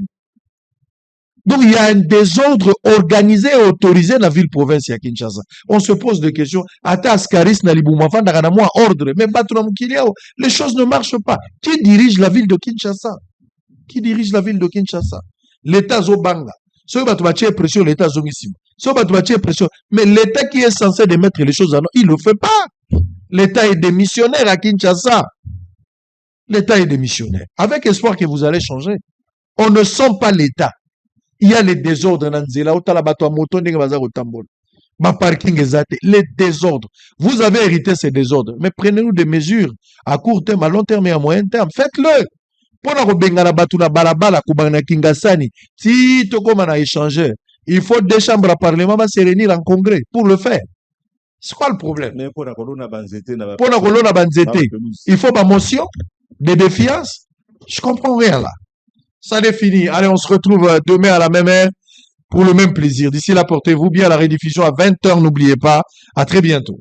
Donc, il y a un désordre organisé et autorisé dans la ville-province à Kinshasa. On se pose des questions. Ordre. Mais les choses ne marchent pas. Qui dirige la ville de Kinshasa? Qui dirige la ville de Kinshasa? L'État Zobanga. Ce qui va pression, l'État Zongissimo. Ce qui va pression. Mais l'État qui est censé de mettre les choses en ordre, il ne le fait pas. L'État est démissionnaire à Kinshasa. L'État est démissionnaire. Avec espoir que vous allez changer. On ne sent pas l'État. Il y a les désordres dans Nzela, parking exact, les désordres. Vous avez hérité ces désordres, mais prenez-nous des mesures à court terme, à long terme et à moyen terme. Faites-le. Pour la Robengana Batuna Balabala, Kubana Kingasani, si Tokoma a échangé, il faut des chambres à parlement va se réunir en congrès pour le faire. C'est quoi le problème? Pour la colonne Banzete, il faut ma motion, des défiances. Je comprends rien là. Ça est fini. Allez, on se retrouve demain à la même heure pour le même plaisir. D'ici là, portez-vous bien à la rediffusion à 20h. N'oubliez pas. À très bientôt.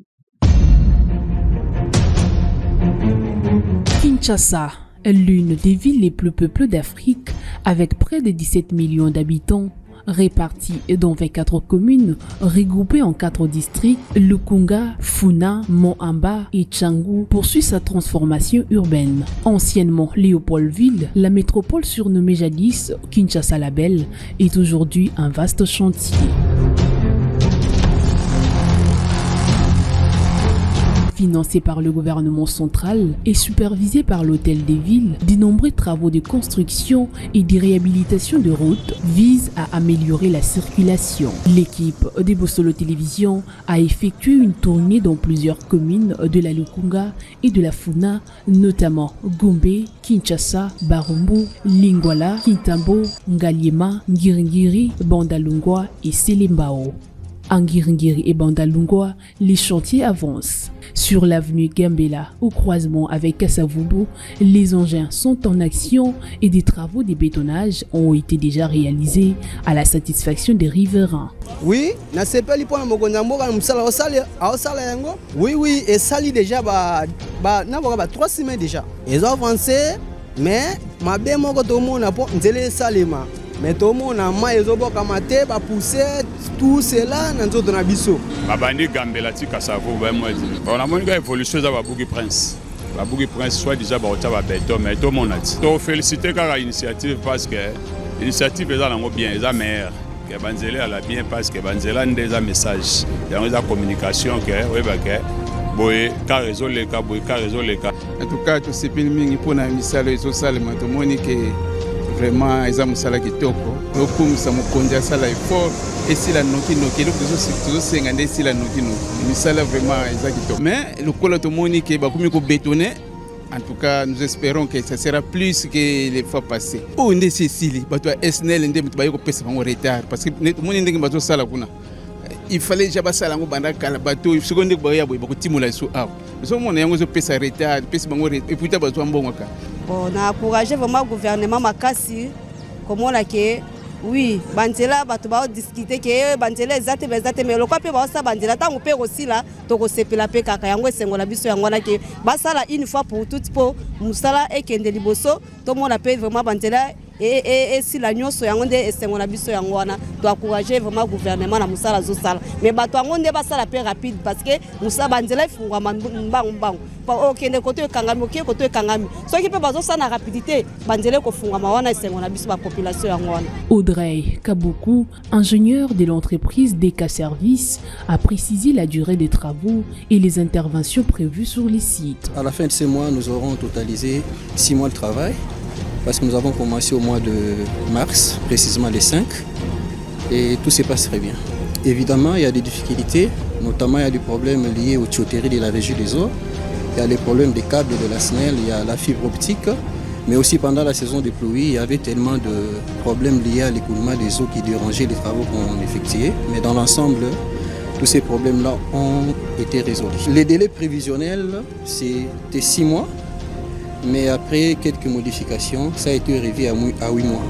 Kinshasa est l'une des villes les plus peuplées d'Afrique avec près de 17 millions d'habitants. Répartis dans 24 communes, regroupées en 4 districts, Lukunga, Funa, Moamba et Tchangu poursuit sa transformation urbaine. Anciennement Léopoldville, la métropole surnommée jadis Kinshasa la Belle est aujourd'hui un vaste chantier. Financé par le gouvernement central et supervisé par l'Hôtel des Villes, de nombreux travaux de construction et de réhabilitation de routes visent à améliorer la circulation. L'équipe de Bosolo Télévision a effectué une tournée dans plusieurs communes de la Lukunga et de la Funa, notamment Gombe, Kinshasa, Barumbu, Lingwala, Kintambo, Ngaliema, Ngiringiri, Bandalungwa et Selembao. En Ngiringiri et Bandalungwa, les chantiers avancent. Sur l'avenue Gambela, au croisement avec Kasavubu, les engins sont en action et des travaux de bétonnage ont été déjà réalisés à la satisfaction des riverains. Oui, na sepeli pona mokonzamboka musala osala yango. Oui, et sali déjà na 3 semaines déjà. Ils ont avancé, mais ma bien moko to mona po nzele salema. Mais tout le monde a poussé tout cela dans notre biso. Babandi Gambela tika savo ba moi. On a mon évolution za Babougi Prince. Babougi Prince soit déjà ba otaba béton mais tout le monde a dit. To féliciter car l'initiative parce que l'initiative est là bien, est meilleure. que banzela la bien parce que banzela ndeza message dans la communication que oui ba que boy ka résoleka boy ka résoleka. En tout cas tout c'est mingi pona misala ezo salema to monique vraiment eza musala kitoko lokumisa mokonzi asala effort esila noki eloko tozosenga nde esila noki misala vraiment eza kitoko mais lokola tomoni ke bakomi kobétonner. En tout cas, nous espérons que ça sera plus que les fois passées. Oh, ndé Cécile, bato SNL ndé mutu bayoko pesa bango retard parce que moni ndenge bato sala kuna. Il fallait jaba sala ngo banda kala bato seconde ko baya boy bako timula so aw. So mona yango zo pesa retard, pesa bango retard et puis ta bato ambongo ka. Bon, na encourager vraiment gouvernement makasi comme on a que oui, banzela bato ba discuter que banzela ezate mais lokwa pe ba sa banzela tango pe aussi là to ko sepela pe kaka yango esengo na biso yango na ke basala une fois pour toutes po musala ekende liboso to mona pe vraiment banzela et si la nyonso yango nde esengo na biso yango wana to encourager vraiment gouvernement na musala zo sala mais bato yango nde basala pe rapide parce que musala banzela ifungwa mbangu okende koto ekangami okie koto ekangami soki pe bazo sala na rapidité banzela ko fungwa wana esengo na biso ba population yango wana. Audrey Kaboukou, ingénieur de l'entreprise DK Service, a précisé la durée des travaux et les interventions prévues sur les sites. À la fin de ce mois, nous aurons totalisé 6 mois de travail parce que nous avons commencé au mois de mars, précisément les 5, et tout se passe très bien. Évidemment, il y a des difficultés, notamment il y a des problèmes liés aux tuyauteries de la régie des eaux, il y a les problèmes des câbles de la SNEL, il y a la fibre optique. Mais aussi pendant la saison des pluies, il y avait tellement de problèmes liés à l'écoulement des eaux qui dérangeaient les travaux qu'on effectuait. Mais dans l'ensemble, tous ces problèmes-là ont été résolus. Les délais prévisionnels, c'était 6 mois. Mais après quelques modifications, ça a été revu à 8 mois.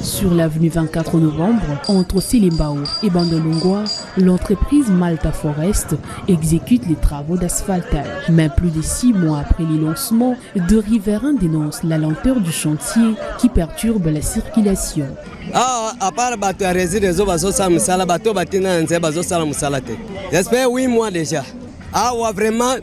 Sur l'avenue 24 novembre, entre Silimbao et Bandolongwa, l'entreprise Malta Forest exécute les travaux d'asphaltage. Mais plus de 6 mois après les lancements, deux riverains dénoncent la lenteur du chantier qui perturbe la circulation. À part bato résidents bazo sa musala bato batina nze bazo sala musala te. J'espère 8 mois déjà. Wa vraiment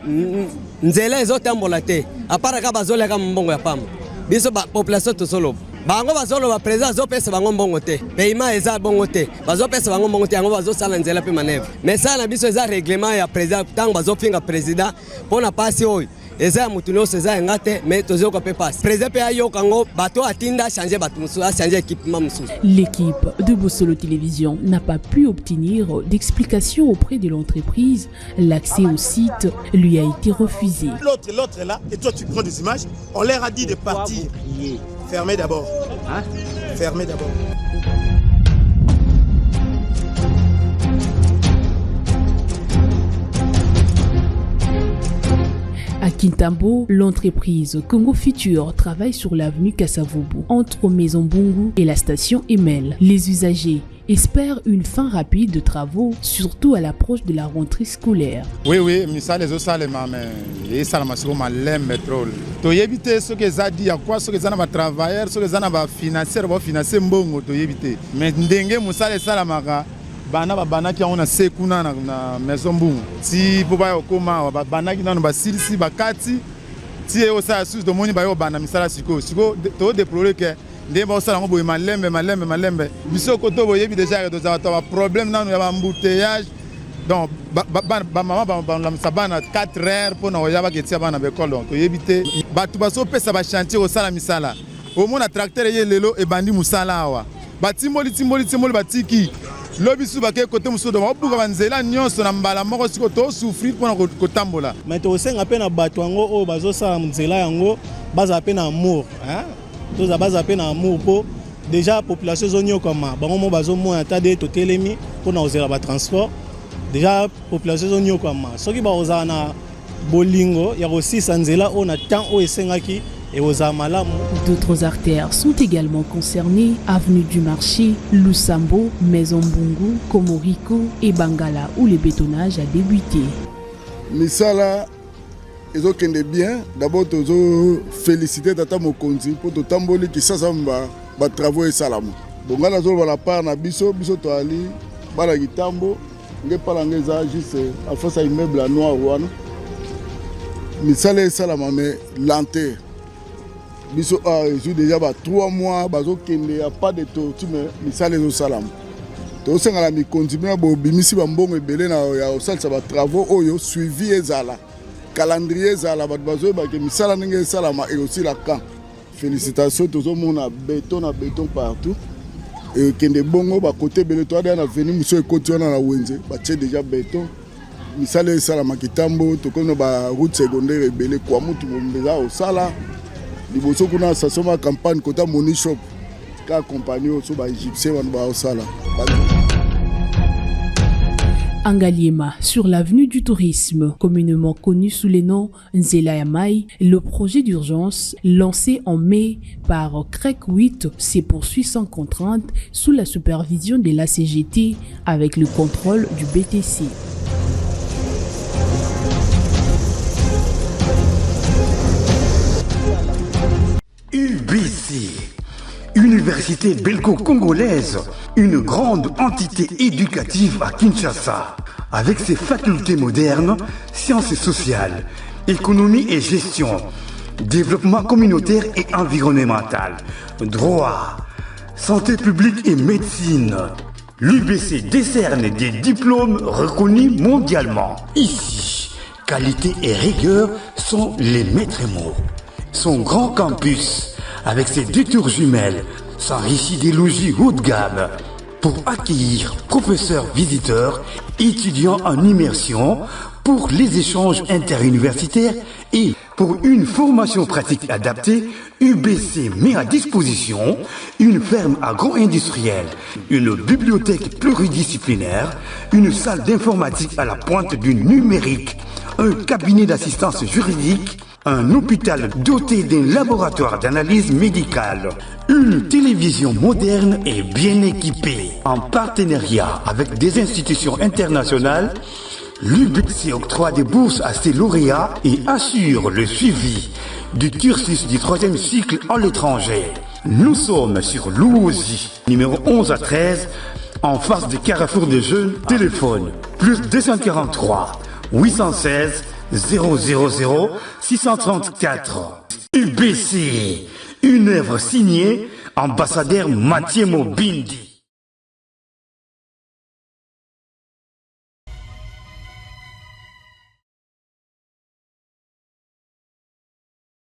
nzela ezotambola te. À part ka bazo leka mbongo ya pamba. Biso ba population to solo. Bango bazolo ba président zo pesa bango mbongo te. Paiement eza bongo te. Bazo pesa bango mbongo te yango bazo sala nzela pe manevre. Mais ça na biso eza règlement ya président tango bazo finga président pona pasi oyo. Eza mutu no seza ngate mais tozo ko pe passe. Président pe ayo kango bato atinda changer bato musu a changer équipement musu. L'équipe de Bossolo Télévision n'a pas pu obtenir d'explication auprès de l'entreprise. L'accès au site lui a été refusé. L'autre est là et toi tu prends des images. On leur a dit de partir. Fermez d'abord. Hein? Fermez d'abord. À Kintambo, l'entreprise Congo Future travaille sur l'avenue Kasavubu, entre Maison Bungu et la station Emel. Les usagers espèrent une fin rapide de travaux, surtout à l'approche de la rentrée scolaire. Oui, mais ça les autres mais ça m'a sûrement l'aime pétrole. To éviter ce que ça dit à quoi ce que ça n'a travailleurs, ce que ça n'a financier, va financer mbongo to éviter. Mais ndenge musale sala maka bana qui on a sekuna na maison bungu. Si poba okoma bana qui na ba silisi bakati ti e osa sus de moni ba yo bana misala siko to déplorer que ndé ba osala ngo malembe biso koto boyebi déjà que za to problème na no ya embouteillage donc maman la sabana 4 heures pour na yaba ke tia bana be kolon to yebite batu baso pesa ba chantier osala misala au mona tracteur ye lelo e bandi musala awa batimboli batiki lobi su bake kote muso do babuka banzela nyonso na mbala moko siko to souffrir pour kotambola mais to senga pe na bato yango o bazosala nzela yango baza pe na amour hein toza baza pe na amour po déjà population zonyo koma bango mo bazomona tade to telemi pour na ozela ba transport déjà population zonyo koma soki ba ozana na bolingo ya aussi sanzela on a tant o esengaki. D'autres artères sont également concernées, avenue du Marché, Lusambo, Maison Bungu, Komoriko et Bangala où le bétonnage a débuté. Misala, ils ont bien. D'abord, ils ont félicité Tata Mokonzi pour tout tamboli qui s'assemble à travaux et salam. Donc, on a la part na biso to ali, bala gitambo, nge palangeza juste à face à immeuble noir ouana. Misala et salam mais lenteur. biso ezwi déjà 3 mois bazokende ya pas de torture mais misala ezosalama tosengala mikonzi bino bobimisi bambongo ebele ya kosalisa batravaux oyo suivi ezala calendrier ezala bato bazoyebake misala ndenge esalama ekosila quand félicitation tozomona béton na béton partout ekende bongo bakote ebele toada na veni mosu ekoti wana na wenze batie déjà béton misala esalama kitambo tokomi na route secondaire ebele kwa mutu bombeza osala liboso kuna station ma campagne kota Money Shop ka accompagné oso ba égyptien wana ba osala. Angaliema, sur l'avenue du tourisme, communément connu sous les noms Nzela ya Mai, le projet d'urgence lancé en mai par CREC 8 s'est poursuivi sans contrainte sous la supervision de la CGT avec le contrôle du BTC. UBC, Université belgo-congolaise, une grande entité éducative à Kinshasa, avec ses facultés modernes, sciences sociales, économie et gestion, développement communautaire et environnemental, droit, santé publique et médecine. L'UBC décerne des diplômes reconnus mondialement. Ici, qualité et rigueur sont les maîtres mots. Son grand campus, avec ses 2 tours jumelles, s'enrichit des logis haut de gamme pour accueillir professeurs visiteurs, étudiants en immersion, pour les échanges interuniversitaires et pour une formation pratique adaptée. UBC met à disposition une ferme agro-industrielle, une bibliothèque pluridisciplinaire, une salle d'informatique à la pointe du numérique, un cabinet d'assistance juridique, un hôpital doté d'un laboratoire d'analyse médicale, une télévision moderne et bien équipée. En partenariat avec des institutions internationales, l'UBC octroie des bourses à ses lauréats et assure le suivi du cursus du 3e cycle à l'étranger. Nous sommes sur Louosi, numéro 11 à 13, en face du Carrefour des Jeunes. Téléphone plus 243 816 000 634. UBC, une œuvre signée ambassadeur Mathieu Mobindi.